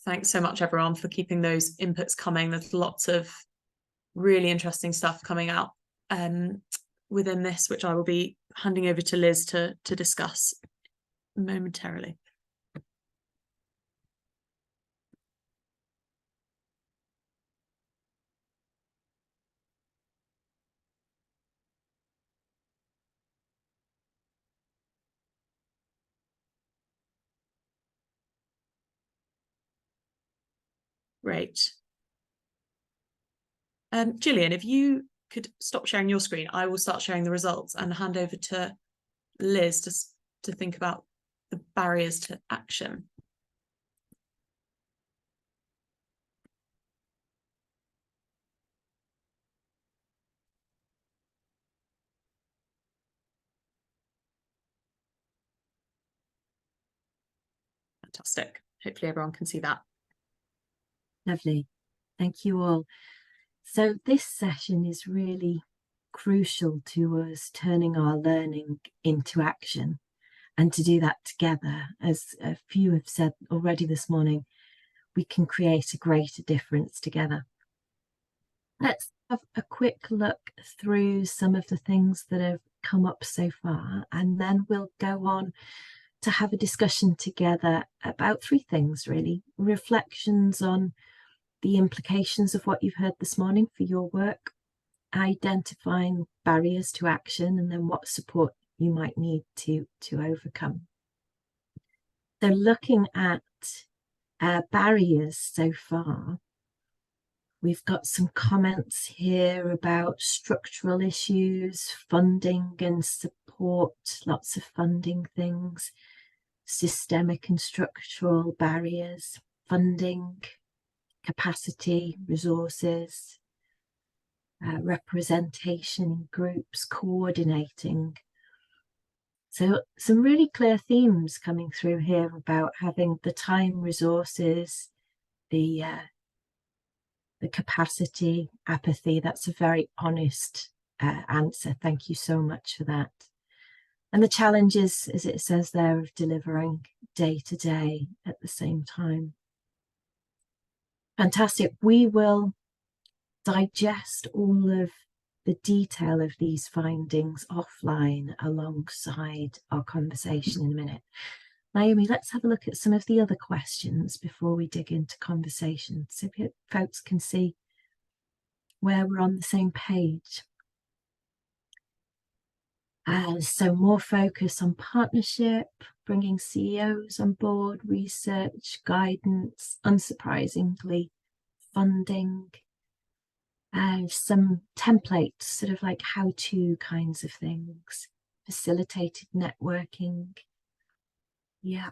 Thanks so much, everyone, for keeping those inputs coming. There's lots of really interesting stuff coming out within this, which I will be handing over to Liz to discuss momentarily. Great. Gillian, if you could stop sharing your screen, I will start sharing the results and hand over to Liz to think about the barriers to action. Fantastic. Hopefully everyone can see that. Lovely. Thank you all. So this session is really crucial to us turning our learning into action, and to do that together, as a few have said already this morning, we can create a greater difference together. Let's have a quick look through some of the things that have come up so far, and then we'll go on to have a discussion together about three things really: reflections on the implications of what you've heard this morning for your work, identifying barriers to action, and then what support you might need to overcome. So looking at barriers so far, we've got some comments here about structural issues, funding and support, lots of funding things, systemic and structural barriers, funding, capacity, resources, representation in groups, coordinating. So some really clear themes coming through here about having the time, resources, the capacity, apathy. That's a very honest answer. Thank you so much for that. And the challenges, as it says there, of delivering day to day at the same time. Fantastic. We will digest all of the detail of these findings offline alongside our conversation in a minute. Naomi, let's have a look at some of the other questions before we dig into conversation, so folks can see where we're on the same page. So more focus on partnership, bringing CEOs on board, research, guidance, unsurprisingly, funding, some templates, sort of like how-to kinds of things, facilitated networking. Yeah.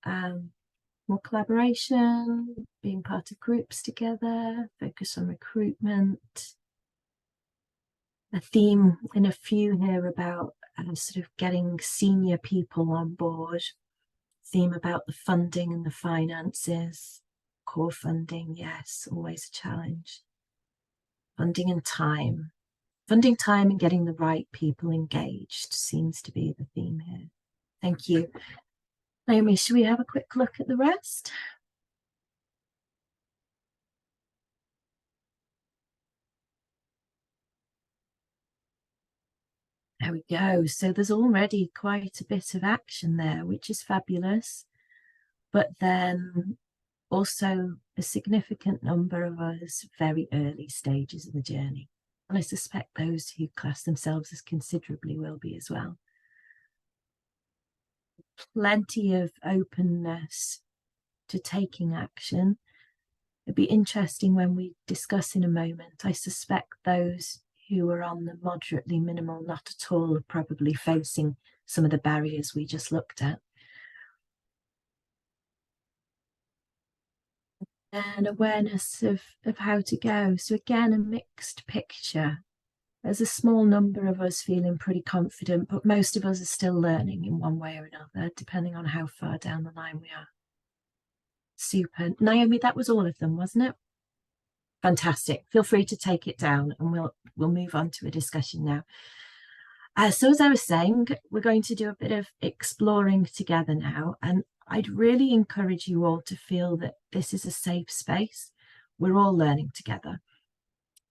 More collaboration, being part of groups together, focus on recruitment. A theme in a few here about sort of getting senior people on board. Theme about the funding and the finances. Core funding, yes, always a challenge. Funding and time. Funding time and getting the right people engaged seems to be the theme here. Thank you. Naomi, should we have a quick look at the rest? There we go. So there's already quite a bit of action there, which is fabulous. But then also a significant number of us very early stages of the journey. And I suspect those who class themselves as considerably will be as well. Plenty of openness to taking action. It'd be interesting when we discuss in a moment. I suspect those who are on the moderately minimal, not at all, are probably facing some of the barriers we just looked at. And awareness of how to go. So again, a mixed picture. There's a small number of us feeling pretty confident, but most of us are still learning in one way or another, depending on how far down the line we are. Super. Naomi, that was all of them, wasn't it? Fantastic. Feel free to take it down and we'll move on to a discussion now. So as I was saying, we're going to do a bit of exploring together now, and I'd really encourage you all to feel that this is a safe space. We're all learning together.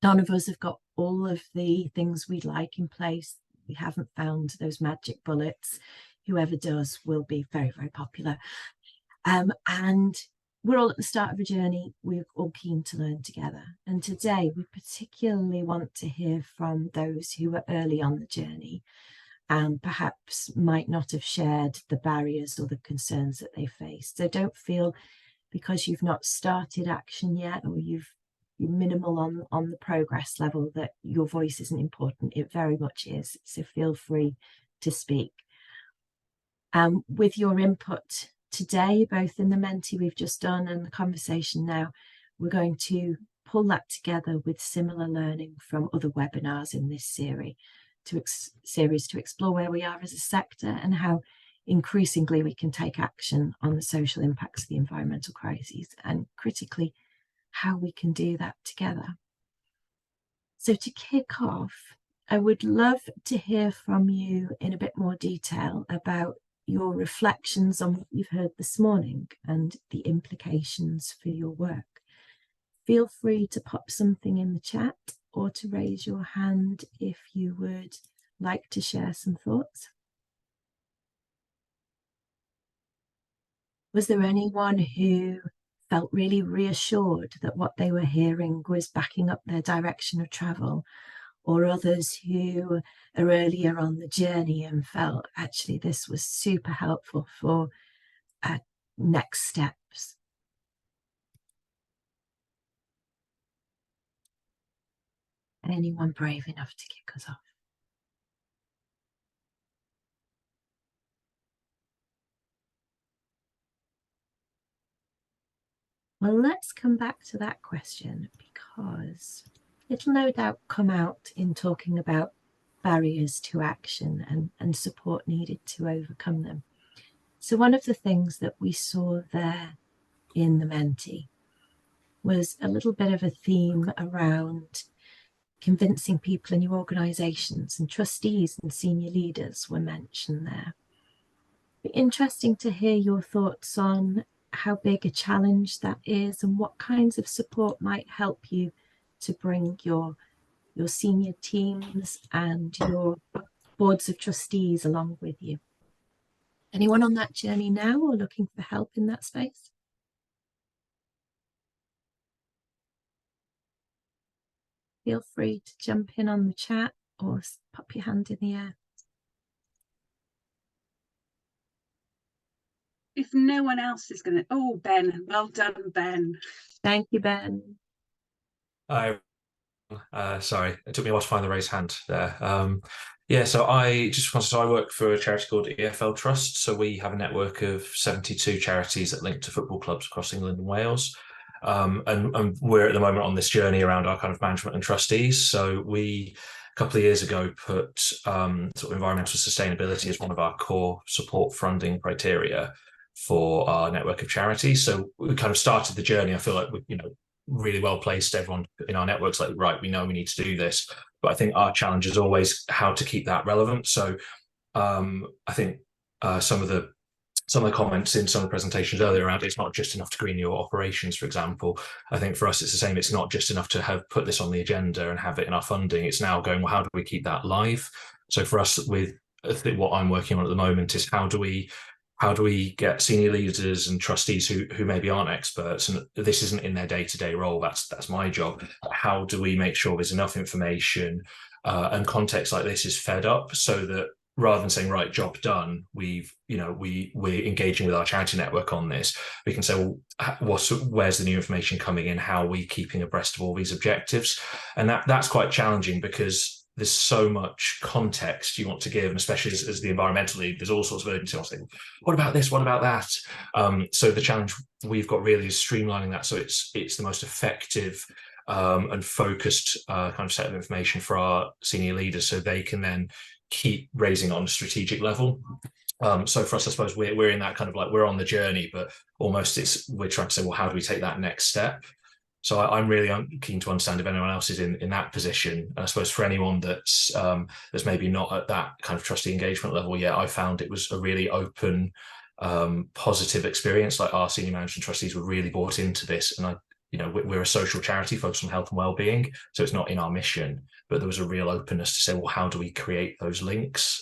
None of us have got all of the things we'd like in place. We haven't found those magic bullets. Whoever does will be very, very popular. And we're all at the start of a journey. We're all keen to learn together. And today we particularly want to hear from those who are early on the journey and perhaps might not have shared the barriers or the concerns that they face. So don't feel because you've not started action yet, or you've minimal on the progress level, that your voice isn't important. It very much is. So feel free to speak. With your input today, both in the Menti we've just done and the conversation now, we're going to pull that together with similar learning from other webinars in this series to explore where we are as a sector and how increasingly we can take action on the social impacts of the environmental crises, and critically how we can do that together. So to kick off, I would love to hear from you in a bit more detail about your reflections on what you've heard this morning and the implications for your work. Feel free to pop something in the chat or to raise your hand if you would like to share some thoughts. Was there anyone who felt really reassured that what they were hearing was backing up their direction of travel, or others who are earlier on the journey and felt actually this was super helpful for next steps? Anyone brave enough to kick us off? Well, let's come back to that question, because it'll no doubt come out in talking about barriers to action and support needed to overcome them. So one of the things that we saw there in the Menti was a little bit of a theme around convincing people in your organisations, and trustees and senior leaders were mentioned there. It'd be interesting to hear your thoughts on how big a challenge that is and what kinds of support might help you to bring your senior teams and your boards of trustees along with you. Anyone on that journey now or looking for help in that space? Feel free to jump in on the chat or pop your hand in the air. If no one else is going to... Oh, Ben. Well done, Ben. Thank you, Ben. Hi. Sorry, it took me a while to find the raised hand there. Yeah, so I work for a charity called EFL Trust. So we have a network of 72 charities that link to football clubs across England and Wales. And we're at the moment on this journey around our kind of management and trustees. So we, a couple of years ago, put sort of environmental sustainability as one of our core support funding criteria for our network of charities. So we kind of started the journey. I feel like we, really well placed. Everyone in our network's like, right, we know we need to do this. But I think our challenge is always how to keep that relevant. So I think some of the comments in some of the presentations earlier around it's not just enough to green your operations, for example. I think for us it's the same. It's not just enough to have put this on the agenda and have it in our funding. It's now going, well, how do we keep that live? So for us, with I think what I'm working on at the moment is how do we get senior leaders and trustees who maybe aren't experts, and this isn't in their day-to-day role, that's my job. How do we make sure there's enough information and context like this is fed up, so that rather than saying, right, job done, we're engaging with our charity network on this, we can say, well, where's the new information coming in? How are we keeping abreast of all these objectives? And that's quite challenging, because there's so much context you want to give, and especially as the environmental lead, there's all sorts of urgency. I'll say, what about this? What about that? So the challenge we've got really is streamlining that, so it's the most effective and focused kind of set of information for our senior leaders, so they can then keep raising on a strategic level. So for us, I suppose we're in that kind of like, we're on the journey, but almost we're trying to say, well, how do we take that next step? So I'm really keen to understand if anyone else is in that position. And I suppose for anyone that's maybe not at that kind of trustee engagement level yet, I found it was a really open, positive experience. Like, our senior management trustees were really bought into this, and we're a social charity focused on health and well-being, so it's not in our mission, but there was a real openness to say, well, how do we create those links?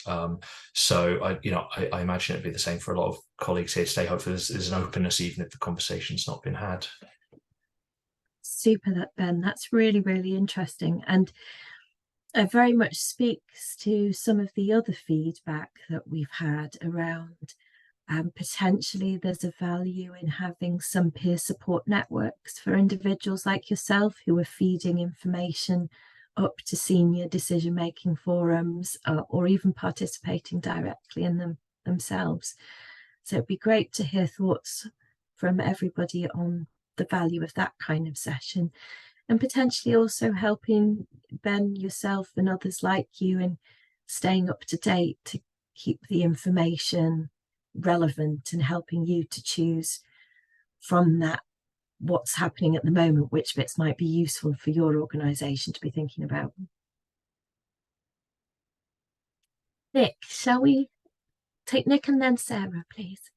So I imagine it'd be the same for a lot of colleagues here today. Hopefully there's an openness, even if the conversation's not been had. Super, Ben. That's really, really interesting, and it very much speaks to some of the other feedback that we've had around Potentially there's a value in having some peer support networks for individuals like yourself who are feeding information up to senior decision-making forums, or even participating directly in them themselves. So it'd be great to hear thoughts from everybody on the value of that kind of session, and potentially also helping Ben, yourself and others like you in staying up to date to keep the information relevant and helping you to choose from that what's happening at the moment, which bits might be useful for your organisation to be thinking about. Nick, shall we take Nick and then Sarah, please?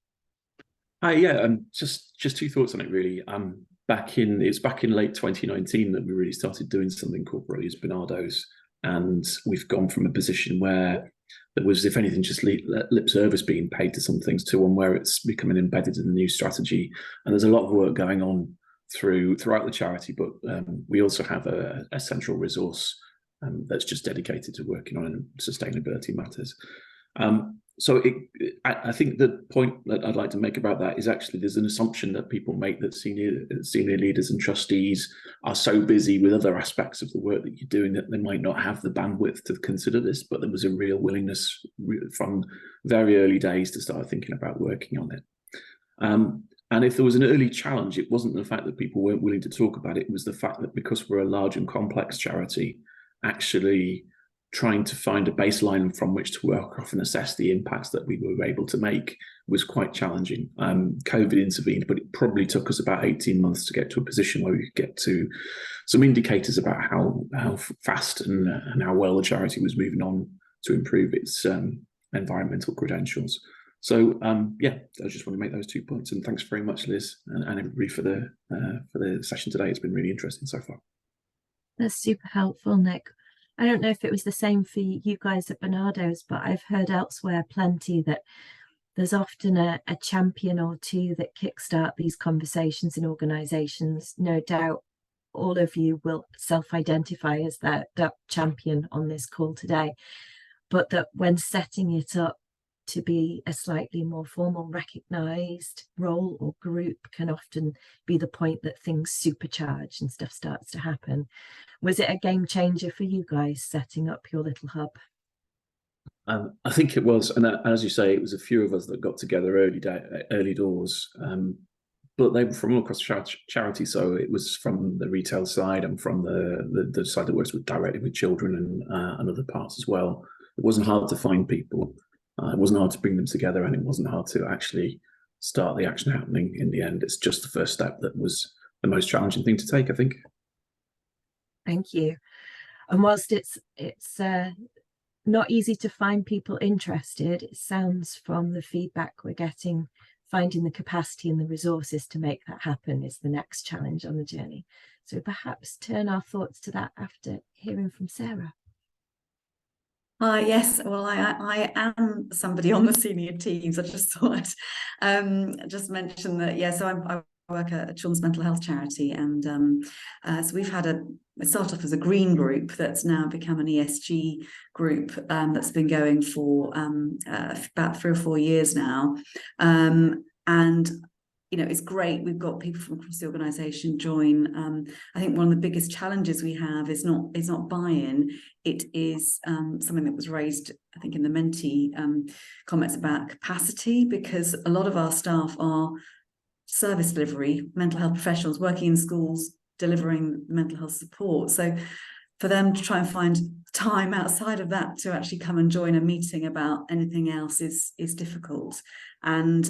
Hi, yeah, just two thoughts on it really. It's back in late 2019 that we really started doing something called Barnardo's, and we've gone from a position where there was, if anything, just lip service being paid to some things to one where it's becoming embedded in the new strategy. And there's a lot of work going on throughout the charity, but we also have a central resource that's just dedicated to working on sustainability matters. So I think the point that I'd like to make about that is actually there's an assumption that people make that senior leaders and trustees are so busy with other aspects of the work that you're doing that they might not have the bandwidth to consider this, but there was a real willingness from very early days to start thinking about working on it. And if there was an early challenge, it wasn't the fact that people weren't willing to talk about it, it was the fact that because we're a large and complex charity, actually trying to find a baseline from which to work off and assess the impacts that we were able to make was quite challenging. COVID intervened, but it probably took us about 18 months to get to a position where we could get to some indicators about how fast and how well the charity was moving on to improve its environmental credentials. So yeah, I just want to make those 2 points, and thanks very much, Liz, and everybody for the session today. It's been really interesting so far. That's super helpful, Nick. I don't know if it was the same for you guys at Barnardo's, but I've heard elsewhere plenty that there's often a champion or two that kickstart these conversations in organisations. No doubt all of you will self-identify as that champion on this call today, but that when setting it up to be a slightly more formal recognised role or group can often be the point that things supercharge and stuff starts to happen. Was it a game changer for you guys setting up your little hub? I think it was, and as you say, it was a few of us that got together early doors, but they were from all across charity. So it was from the retail side and from the side that works directly with children and other parts as well. It wasn't hard to find people. It wasn't hard to bring them together, and it wasn't hard to actually start the action happening in the end. It's just the first step that was the most challenging thing to take, I think. Thank you. And whilst it's not easy to find people interested, it sounds from the feedback we're getting, finding the capacity and the resources to make that happen is the next challenge on the journey. So perhaps turn our thoughts to that after hearing from Sarah. Yes, well, I am somebody on the senior teams. I just thought just mention that, yeah, so I work at a children's mental health charity, and so we've had it started off as a green group that's now become an ESG group that's been going for about 3 or 4 years now, and you know, it's great. We've got people from across the organisation join. I think one of the biggest challenges we have is not buy-in. It is something that was raised, I think, in the Menti comments about capacity, because a lot of our staff are service delivery, mental health professionals working in schools, delivering mental health support. So for them to try and find time outside of that to actually come and join a meeting about anything else is difficult. And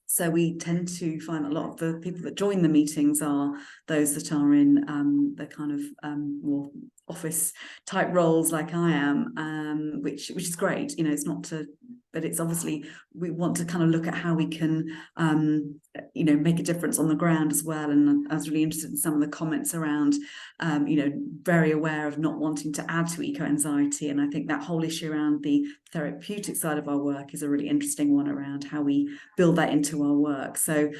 so we tend to find a lot of the people that join the meetings are those that are in the kind of more office type roles like I am, which is great. You know, it's not to, but it's obviously we want to kind of look at how we can, you know, make a difference on the ground as well. And I was really interested in some of the comments around, you know, very aware of not wanting to add to eco-anxiety. And I think that whole issue around the therapeutic side of our work is a really interesting one around how we build that into our work. So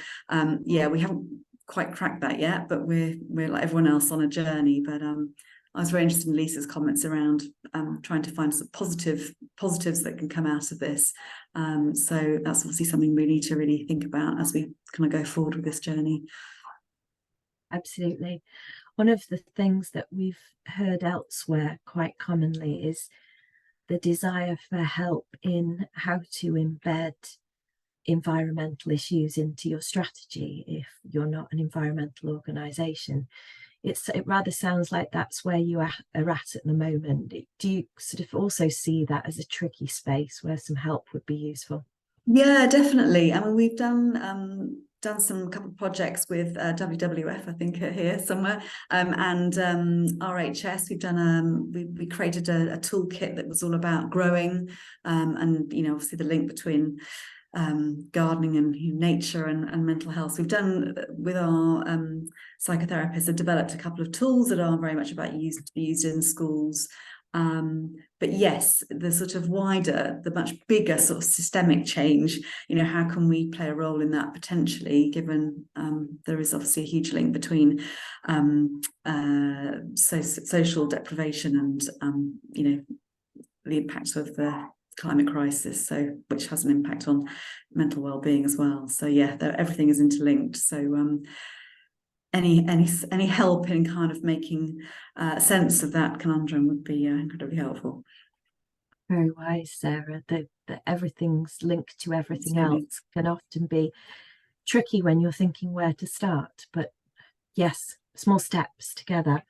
yeah, we haven't quite cracked that yet, but we're like everyone else on a journey. But I was very interested in Lisa's comments around trying to find some positives that can come out of this. So that's obviously something we need to really think about as we kind of go forward with this journey. Absolutely. One of the things that we've heard elsewhere quite commonly is the desire for help in how to embed environmental issues into your strategy if you're not an environmental organisation. It rather sounds like that's where you are at the moment. Do you sort of also see that as a tricky space where some help would be useful? Yeah, definitely. I mean, we've done some couple of projects with WWF, I think, here somewhere, and RHS. We've done we created a toolkit that was all about growing, and obviously the link between gardening and nature and mental health. We've done with our psychotherapists, have developed a couple of tools that are very much about used in schools. But yes, the sort of wider, the much bigger sort of systemic change, how can we play a role in that potentially, given there is obviously a huge link between social deprivation and the impacts of the climate crisis, which has an impact on mental well-being as well. So yeah, everything is interlinked. So any help in kind of making sense of that conundrum would be incredibly helpful. Very wise, Sarah. That everything's linked to everything else can often be tricky when you're thinking where to start. But yes, small steps together.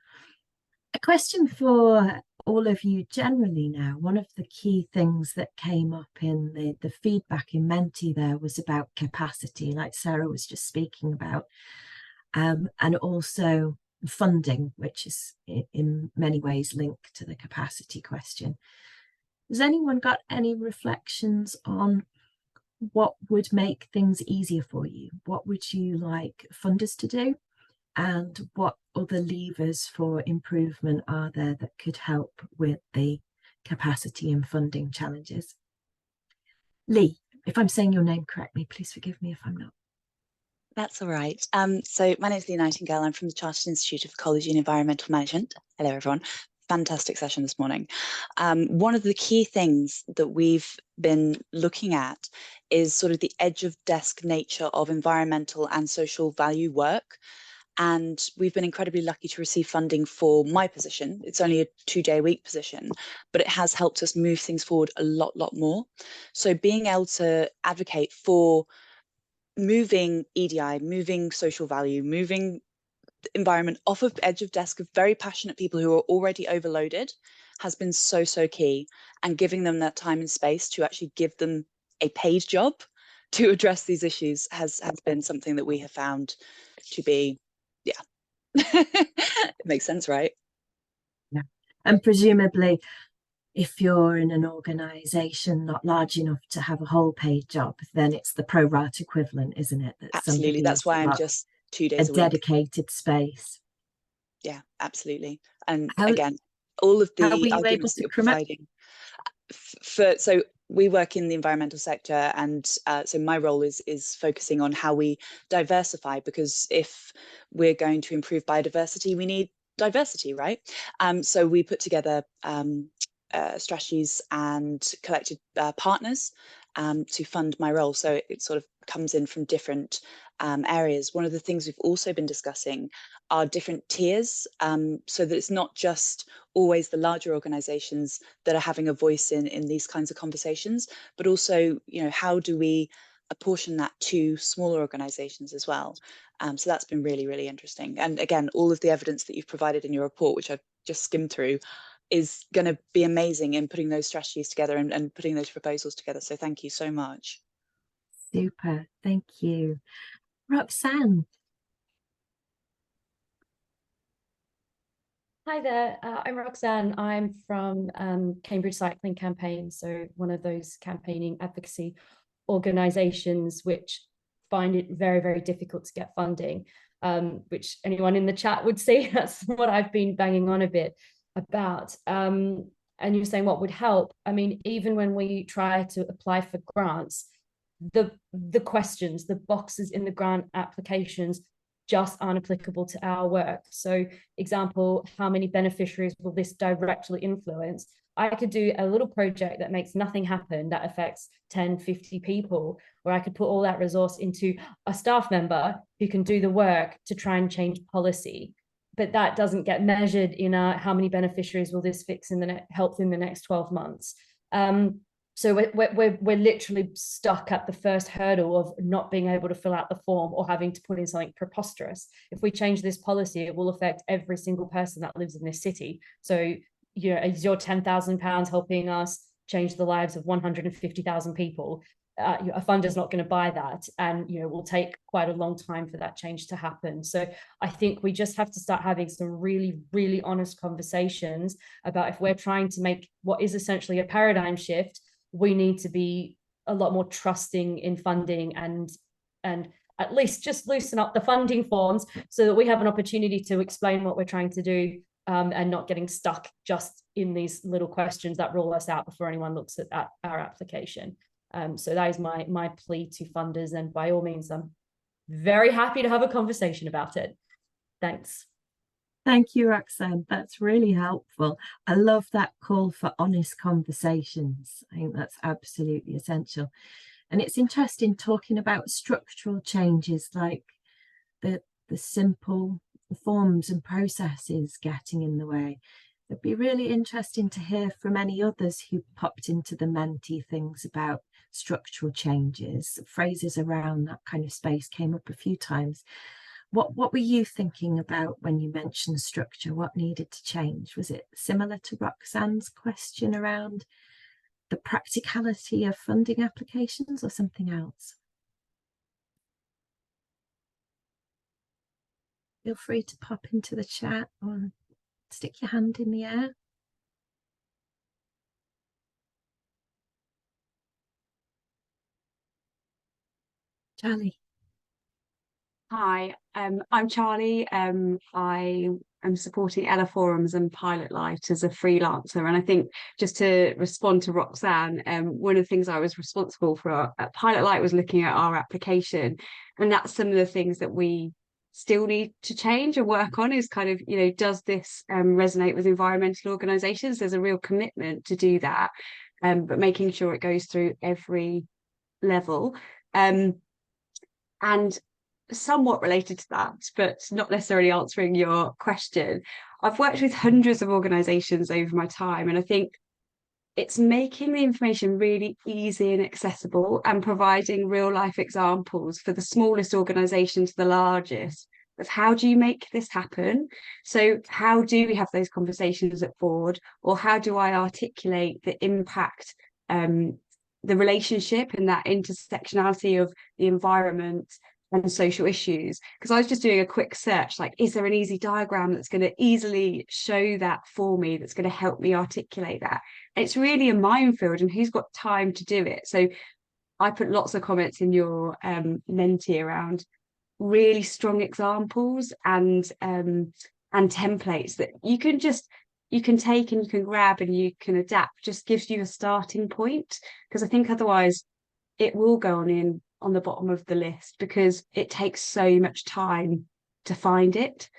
A question for all of you generally now. One of the key things that came up in the feedback in Menti there was about capacity, like Sarah was just speaking about, and also funding, which is in many ways linked to the capacity question. Has anyone got any reflections on what would make things easier for you? What would you like funders to do? And what other levers for improvement are there that could help with the capacity and funding challenges? Lee, if I'm saying your name correctly, please forgive me if I'm not. That's all right. So my name is Lee Nightingale. I'm from the Chartered Institute of Ecology and Environmental Management. Hello, everyone. Fantastic session this morning. One of the key things that we've been looking at is sort of the edge of desk nature of environmental and social value work. And we've been incredibly lucky to receive funding for my position. It's only a 2-day-a-week position, but it has helped us move things forward a lot more. So being able to advocate for moving EDI, moving social value, moving the environment off of edge of desk of very passionate people who are already overloaded has been so key, and giving them that time and space to actually give them a paid job to address these issues has been something that we have found to be, yeah, it makes sense, right? Yeah, and presumably if you're in an organisation not large enough to have a whole paid job, then it's the pro rata equivalent, isn't it? That absolutely, that's why I'm just 2 days a week. Dedicated space. Yeah, absolutely. And again, all of the arguments that you're providing. So we work in the environmental sector, and so my role is focusing on how we diversify, because if we're going to improve biodiversity, we need diversity, right? So we put together strategies and collected partners to fund my role. So it sort of comes in from different areas. One of the things we've also been discussing are different tiers, so that it's not just always the larger organizations that are having a voice in these kinds of conversations, but also, how do we apportion that to smaller organizations as well? So that's been really interesting. And again, all of the evidence that you've provided in your report, which I've just skimmed through, is going to be amazing in putting those strategies together and putting those proposals together. So thank you so much. Super, thank you. Roxanne. Hi there, I'm Roxanne. I'm from Cambridge Cycling Campaign, so one of those campaigning advocacy organisations which find it very difficult to get funding, which anyone in the chat would see. That's what I've been banging on a bit about. And you're saying what would help. I mean, even when we try to apply for grants, the questions, the boxes in the grant applications just aren't applicable to our work. So example, how many beneficiaries will this directly influence? I could do a little project that makes nothing happen that affects 10, 50 people, or I could put all that resource into a staff member who can do the work to try and change policy. But that doesn't get measured in how many beneficiaries will this fix in the help in the next 12 months. So we're literally stuck at the first hurdle of not being able to fill out the form or having to put in something preposterous. If we change this policy, it will affect every single person that lives in this city. So, you know, is your £10,000 helping us change the lives of 150,000 people? A fund is not going to buy that, and you know, will take quite a long time for that change to happen. So I think we just have to start having some really, really honest conversations about, if we're trying to make what is essentially a paradigm shift, we need to be a lot more trusting in funding, and at least just loosen up the funding forms so that we have an opportunity to explain what we're trying to do, and not getting stuck just in these little questions that rule us out before anyone looks at our application. So that is my plea to funders, and by all means, I'm very happy to have a conversation about it. Thanks. Thank you, Roxanne. That's really helpful. I love that call for honest conversations. I think that's absolutely essential. And it's interesting talking about structural changes, like the simple forms and processes getting in the way. It'd be really interesting to hear from any others who popped into the Menti things about structural changes. Phrases around that kind of space came up a few times. What were you thinking about when you mentioned structure? What needed to change? Was it similar to Roxanne's question around the practicality of funding applications, or something else? Feel free to pop into the chat or stick your hand in the air. Charlie. Hi, I'm Charlie. I am supporting Ella Forums and Pilot Light as a freelancer. And I think, just to respond to Roxanne, one of the things I was responsible for at Pilot Light was looking at our application. And that's some of the things that we still need to change and work on, is kind of, you know, does this resonate with environmental organisations? There's a real commitment to do that, but making sure it goes through every level. And somewhat related to that, but not necessarily answering your question, I've worked with hundreds of organisations over my time, and I think it's making the information really easy and accessible, and providing real life examples for the smallest organisation to the largest of how do you make this happen. So how do we have those conversations at board, or how do I articulate the impact, the relationship and that intersectionality of the environment and social issues? Because I was just doing a quick search, like, is there an easy diagram that's going to easily show that for me, that's going to help me articulate that? It's really a minefield, and who's got time to do it? So I put lots of comments in your Menti around really strong examples and templates that you can take and you can grab and you can adapt. Just gives you a starting point, because I think otherwise it will go on the bottom of the list, because it takes so much time to find it.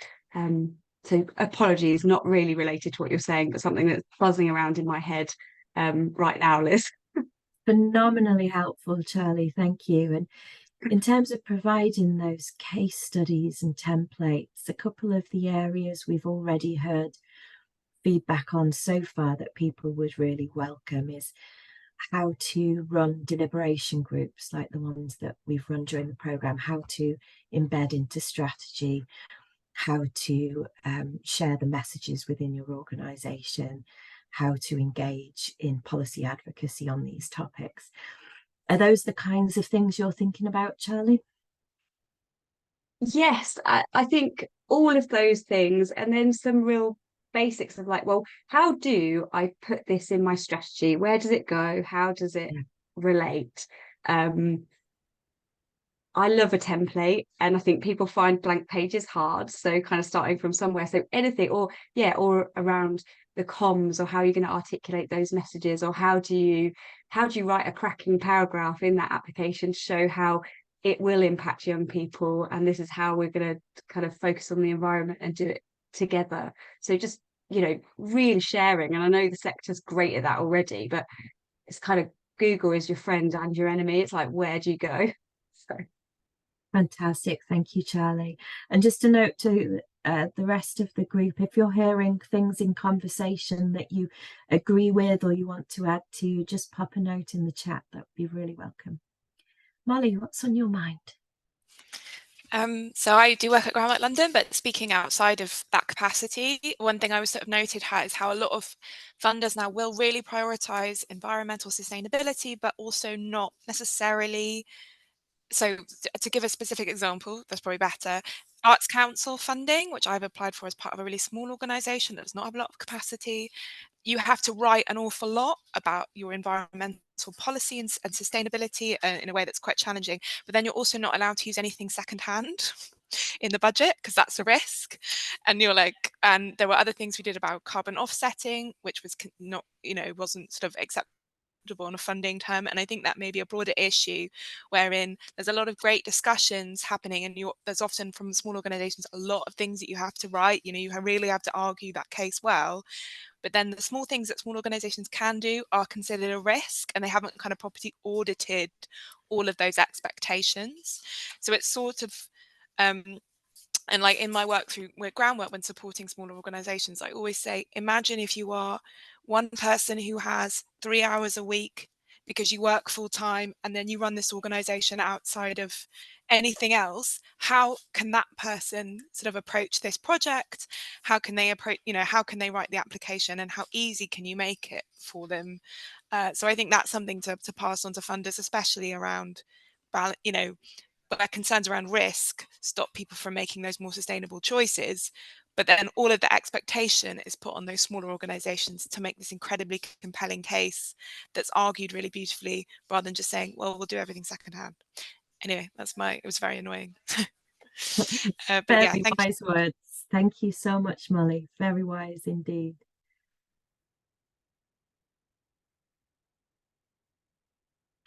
So apologies, not really related to what you're saying, but something that's buzzing around in my head right now, Liz. Phenomenally helpful, Charlie. Thank you. And in terms of providing those case studies and templates, a couple of the areas we've already heard feedback on so far that people would really welcome is how to run deliberation groups like the ones that we've run during the programme, how to embed into strategy, how to share the messages within your organisation, how to engage in policy advocacy on these topics. Are those the kinds of things you're thinking about, Charlie? Yes, I think all of those things, and then some real basics of like, well, how do I put this in my strategy? Where does it go? How does it relate? I love a template, and I think people find blank pages hard. So kind of starting from somewhere. So anything, or around the comms, or how you're going to articulate those messages, or how do you write a cracking paragraph in that application to show how it will impact young people, and this is how we're going to kind of focus on the environment and do it together. So just, you know, really sharing. And I know the sector's great at that already, but it's kind of Google is your friend and your enemy. It's like, where do you go? So fantastic. Thank you, Charlie. And just a note to the rest of the group, if you're hearing things in conversation that you agree with or you want to add to, just pop a note in the chat. That would be really welcome. Molly, what's on your mind? So I do work at Groundwork London, but speaking outside of that capacity, one thing I was sort of noted is how a lot of funders now will really prioritise environmental sustainability, but also not necessarily. So to give a specific example, that's probably better. Arts Council funding, which I've applied for as part of a really small organisation that does not have a lot of capacity. You have to write an awful lot about your environmental policy and sustainability in a way that's quite challenging, but then you're also not allowed to use anything secondhand in the budget because that's a risk. And you're like, and there were other things we did about carbon offsetting, which was not, you know, wasn't sort of acceptable on a funding term. And I think that may be a broader issue wherein there's a lot of great discussions happening, and there's often from small organizations a lot of things that you have to write, you know, you really have to argue that case well. But then the small things that small organizations can do are considered a risk, and they haven't kind of properly audited all of those expectations. So it's sort of and like in my work with Groundwork, when supporting smaller organizations, I always say, imagine if you are one person who has 3 hours a week because you work full time, and then you run this organization outside of anything else. How can that person sort of approach this project? How can they approach, you know, how can they write the application, and how easy can you make it for them? So I think that's something to pass on to funders, especially around, you know, where concerns around risk stop people from making those more sustainable choices. But then all of the expectation is put on those smaller organizations to make this incredibly compelling case that's argued really beautifully, rather than just saying, well, we'll do everything secondhand. Anyway, it was very annoying. But yeah, Very wise words. Thank you so much, Molly. Very wise indeed.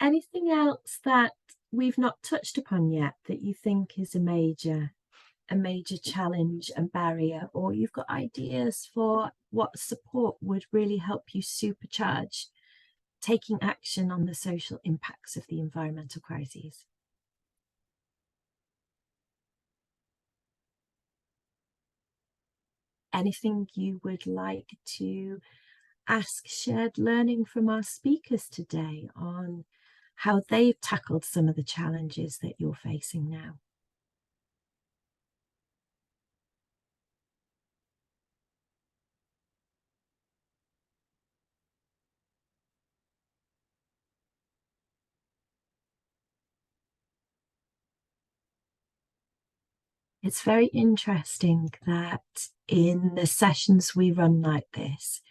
Anything else that we've not touched upon yet that you think is a major challenge and barrier, or you've got ideas for what support would really help you supercharge taking action on the social impacts of the environmental crises? Anything you would like to ask shared learning from our speakers today on how they've tackled some of the challenges that you're facing now? It's very interesting that in the sessions we run like this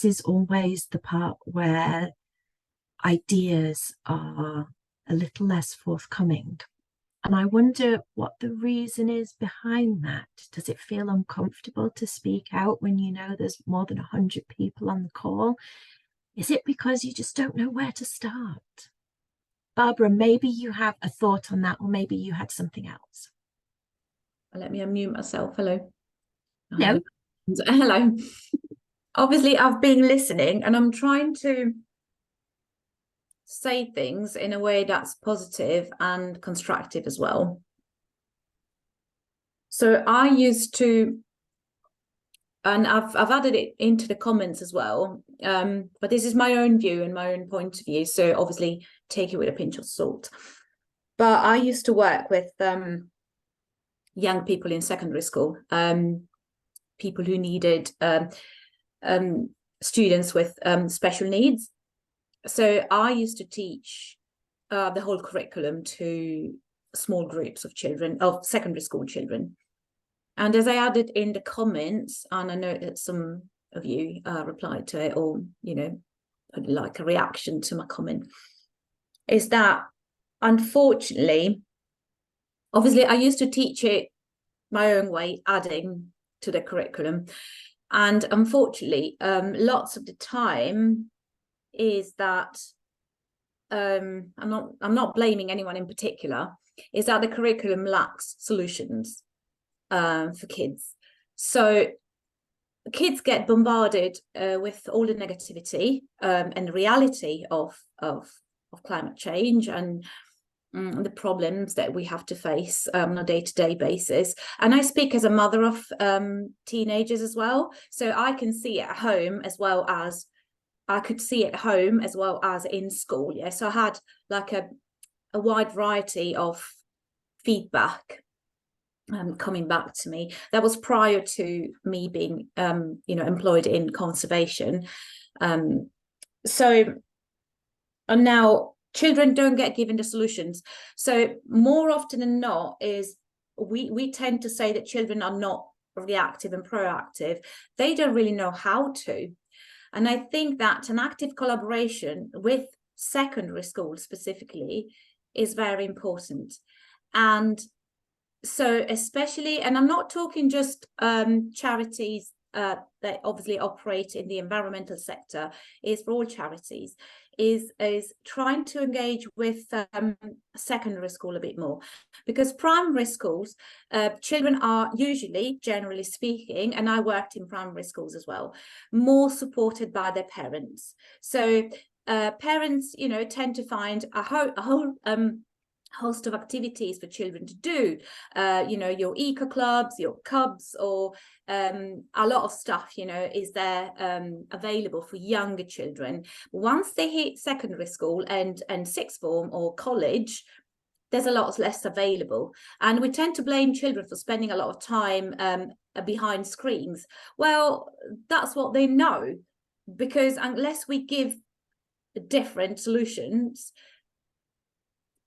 is always the part where ideas are a little less forthcoming. And I wonder what the reason is behind that. Does it feel uncomfortable to speak out when you know there's more than 100 people on the call? Is it because you just don't know where to start? Barbara, maybe you have a thought on that, or maybe you had something else. Let me unmute myself. Hello. Hello. Hello. Obviously, I've been listening, and I'm trying to say things in a way that's positive and constructive as well. So I used to, and I've added it into the comments as well, but this is my own view and my own point of view, so obviously take it with a pinch of salt. But I used to work with young people in secondary school, people who needed students with special needs. So I used to teach the whole curriculum to small groups of children, of secondary school children. And as I added in the comments, and I know that some of you replied to it, or, you know, like a reaction to my comment, is that unfortunately, obviously I used to teach it my own way, adding to the curriculum. And unfortunately, lots of the time is that I'm not blaming anyone in particular, is that the curriculum lacks solutions for kids. So kids get bombarded with all the negativity and the reality of climate change and the problems that we have to face on a day-to-day basis. And I speak as a mother of teenagers as well, so I can see it at home as well as I could see at home as well as in school. Yeah, so I had like a wide variety of feedback coming back to me. That was prior to me being employed in conservation. So and now children don't get given the solutions. So more often than not is we tend to say that children are not reactive and proactive. They don't really know how to. And I think that an active collaboration with secondary schools specifically is very important. And so especially, and I'm not talking just charities that obviously operate in the environmental sector, is for all charities, is trying to engage with secondary school a bit more, because primary schools, children are usually, generally speaking, and I worked in primary schools as well, more supported by their parents. So parents, tend to find a whole host of activities for children to do, your eco clubs, your cubs, or a lot of stuff is there available for younger children. Once they hit secondary school and sixth form or college, there's a lot less available, and we tend to blame children for spending a lot of time behind screens. Well, that's what they know, because unless we give different solutions,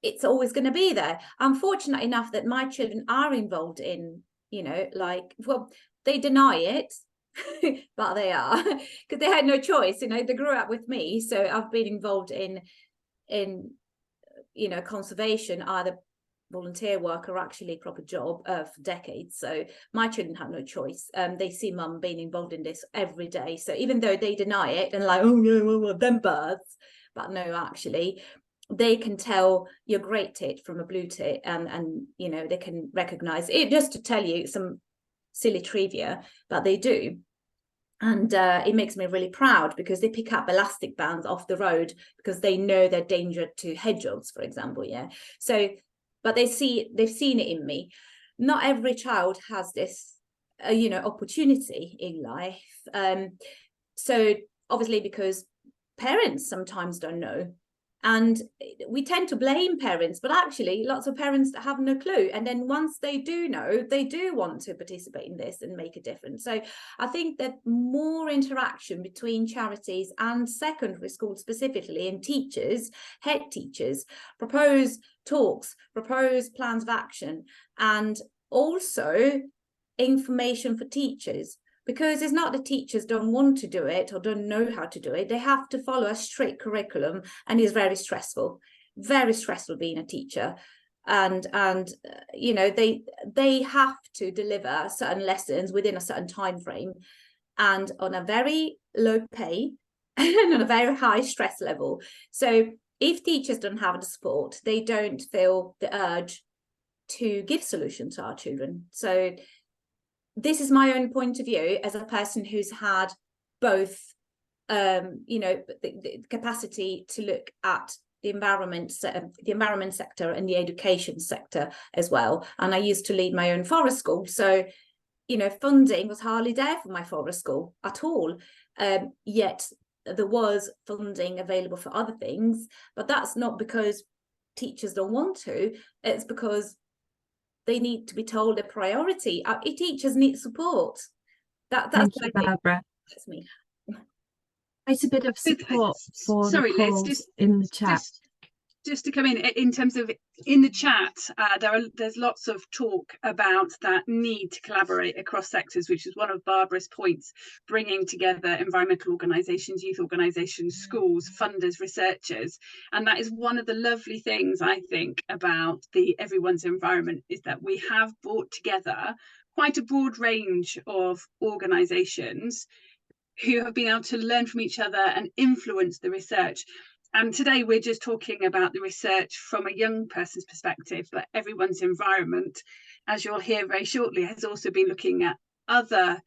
it's always going to be there. I'm fortunate enough that my children are involved in, they deny it, but they are, because they had no choice. They grew up with me, so I've been involved in conservation, either volunteer work or actually proper job for decades. So my children have no choice. They see mum being involved in this every day. So even though they deny it and like, oh yeah, well, them birds, but no, actually, they can tell your great tit from a blue tit, and they can recognize it. Just to tell you some silly trivia, but they do. And it makes me really proud, because they pick up elastic bands off the road because they know they're danger to hedgehogs, for example. Yeah. So, but they've seen it in me. Not every child has this, opportunity in life. So obviously, because parents sometimes don't know. And we tend to blame parents, but actually lots of parents have no clue. And then once they do know, they do want to participate in this and make a difference. So I think that more interaction between charities and secondary schools specifically, and teachers, head teachers, propose talks, propose plans of action, and also information for teachers. Because it's not the teachers don't want to do it or don't know how to do it. They have to follow a strict curriculum, and it's very stressful being a teacher. And they have to deliver certain lessons within a certain time frame, and on a very low pay and on a very high stress level. So if teachers don't have the support, they don't feel the urge to give solutions to our children. So this is my own point of view as a person who's had both, the capacity to look at the environment sector and the education sector as well. And I used to lead my own forest school. So, funding was hardly there for my forest school at all. Yet there was funding available for other things, but that's not because teachers don't want to. It's because they need to be told a priority. Teachers need support. That's Thank you, Barbara. That's me. Quite a bit of support for the calls in the chat. Just to come in terms of in the chat, there's lots of talk about that need to collaborate across sectors, which is one of Barbara's points, bringing together environmental organisations, youth organisations, schools, funders, researchers. And that is one of the lovely things, I think, about the Everyone's Environment, is that we have brought together quite a broad range of organisations who have been able to learn from each other and influence the research. And today we're just talking about the research from a young person's perspective, but everyone's environment, as you'll hear very shortly, has also been looking at other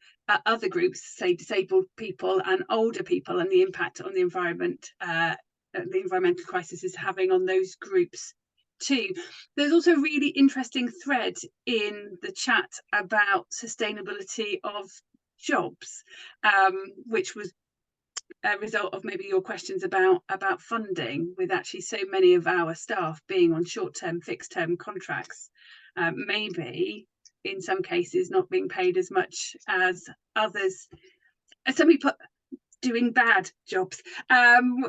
groups, say disabled people and older people, and the impact on the environment, the environmental crisis is having on those groups too. There's also a really interesting thread in the chat about sustainability of jobs, which was a result of maybe your questions about funding, with actually so many of our staff being on short-term fixed-term contracts, maybe in some cases not being paid as much as others, some people doing bad jobs,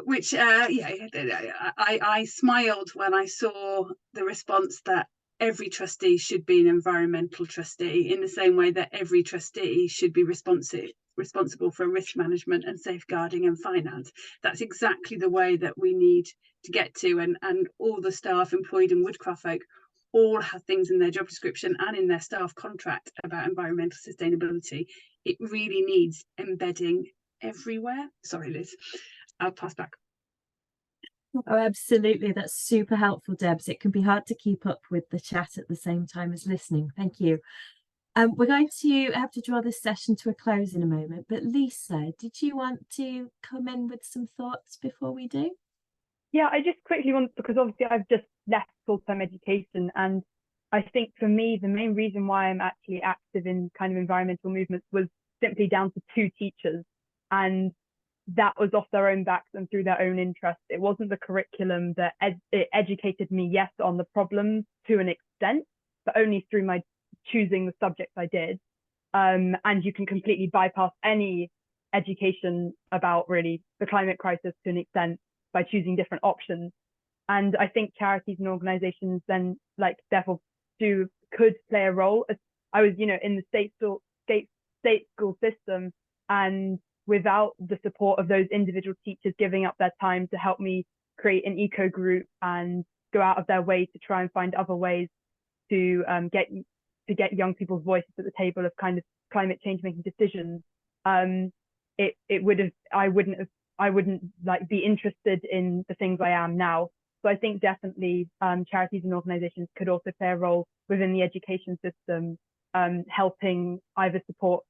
which I smiled when I saw the response that every trustee should be an environmental trustee, in the same way that every trustee should be responsible for risk management and safeguarding and finance. That's exactly the way that we need to get to, and all the staff employed in Woodcraft Folk all have things in their job description and in their staff contract about environmental sustainability. It really needs embedding everywhere. Sorry, Liz, I'll pass back. Oh, absolutely. That's super helpful, Debs. It can be hard to keep up with the chat at the same time as listening. Thank you. We're going to have to draw this session to a close in a moment, but Lisa, did you want to come in with some thoughts before we do? Yeah, I just quickly want, because obviously I've just left full-time education, and I think for me, the main reason why I'm actually active in kind of environmental movements was simply down to 2 teachers, and that was off their own backs and through their own interest. It wasn't the curriculum that it educated me, yes, on the problems to an extent, but only through my choosing the subjects I did. And you can completely bypass any education about really the climate crisis to an extent by choosing different options. And I think charities and organizations then, like, therefore could play a role. I was, in the state school system, and without the support of those individual teachers giving up their time to help me create an eco group and go out of their way to try and find other ways to get young people's voices at the table of kind of climate change making decisions, I wouldn't like be interested in the things I am now. So I think definitely charities and organizations could also play a role within the education system, helping either support,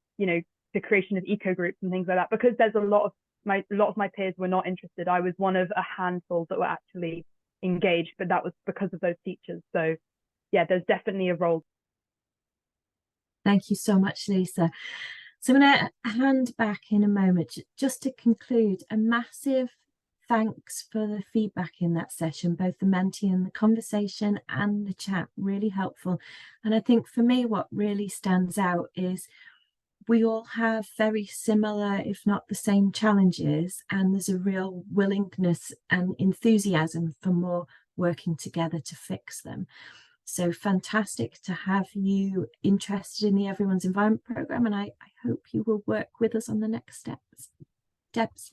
the creation of eco groups and things like that, because there's a lot of my peers were not interested. I was one of a handful that were actually engaged, but that was because of those teachers. So yeah, there's definitely a role. Thank you so much, Lisa. So I'm going to hand back in a moment. Just to conclude, a massive thanks for the feedback in that session, both the mentee and the conversation and the chat, really helpful. And I think for me, what really stands out is we all have very similar, if not the same, challenges, and there's a real willingness and enthusiasm for more working together to fix them. So fantastic to have you interested in the Everyone's Environment programme, and I hope you will work with us on the next steps. Debs.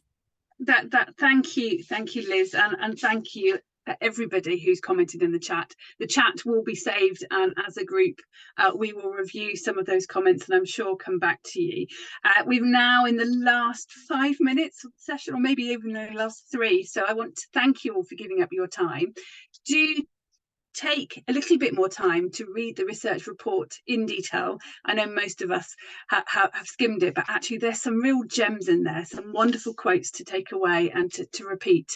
Thank you, Liz, and thank you everybody who's commented in the chat. The chat will be saved, and as a group we will review some of those comments and I'm sure come back to you. We've now in the last 5 minutes of the session, or maybe even the last 3, so I want to thank you all for giving up your time. Do take a little bit more time to read the research report in detail. I know most of us have skimmed it, but actually there's some real gems in there, some wonderful quotes to take away and to repeat,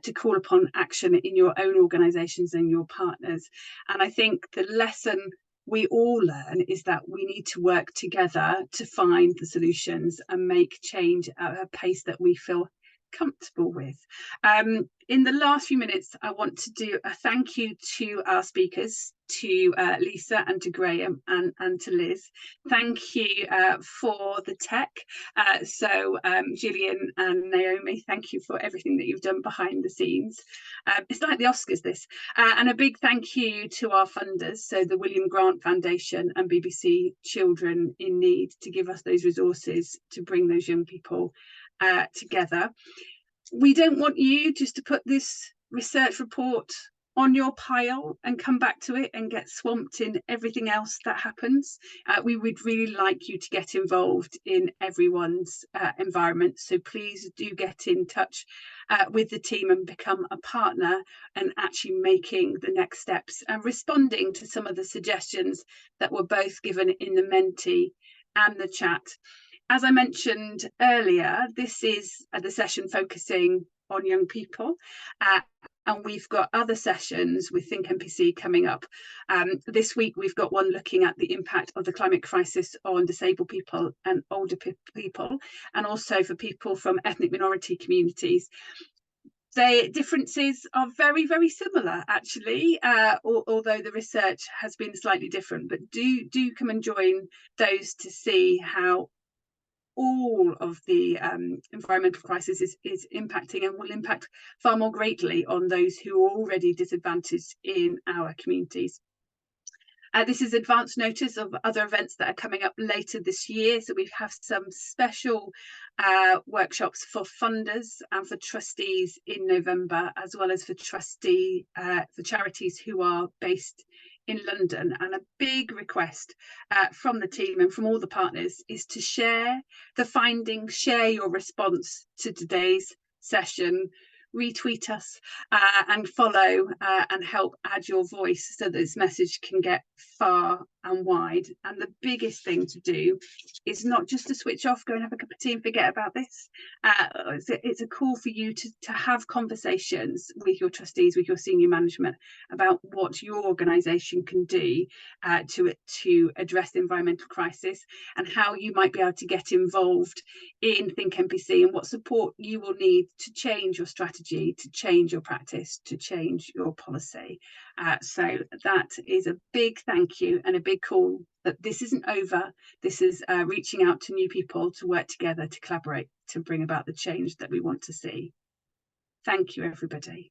to call upon action in your own organisations and your partners. And I think the lesson we all learn is that we need to work together to find the solutions and make change at a pace that we feel comfortable with. In the last few minutes, I want to do a thank you to our speakers, to Lisa and to Graham and to Liz. Thank you for the tech. So Gillian and Naomi, thank you for everything that you've done behind the scenes. It's like the Oscars, this. And a big thank you to our funders, so the William Grant Foundation and BBC Children in Need, to give us those resources to bring those young people together. We don't want you just to put this research report on your pile and come back to it and get swamped in everything else that happens. We would really like you to get involved in everyone's environment. So please do get in touch with the team and become a partner and actually making the next steps and responding to some of the suggestions that were both given in the Menti and the chat. As I mentioned earlier, this is the session focusing on young people. And we've got other sessions with Think NPC coming up. This week, we've got one looking at the impact of the climate crisis on disabled people and older people, and also for people from ethnic minority communities. The differences are very, very similar, actually, although the research has been slightly different. But do come and join those to see how all of the environmental crisis is impacting and will impact far more greatly on those who are already disadvantaged in our communities. This is advance notice of other events that are coming up later this year. So we have some special workshops for funders and for trustees in November, as well as for charities who are based in London. And a big request from the team and from all the partners is to share the findings, share your response to today's session, retweet us and follow and help add your voice so that this message can get far and wide. And the biggest thing to do is not just to switch off, go and have a cup of tea and forget about this. It's a call for you to have conversations with your trustees, with your senior management about what your organisation can do to address the environmental crisis and how you might be able to get involved in Think NPC and what support you will need to change your strategy, to change your practice, to change your policy. So that is a big thank you and a big call that this isn't over. This is reaching out to new people to work together, to collaborate, to bring about the change that we want to see. Thank you, everybody.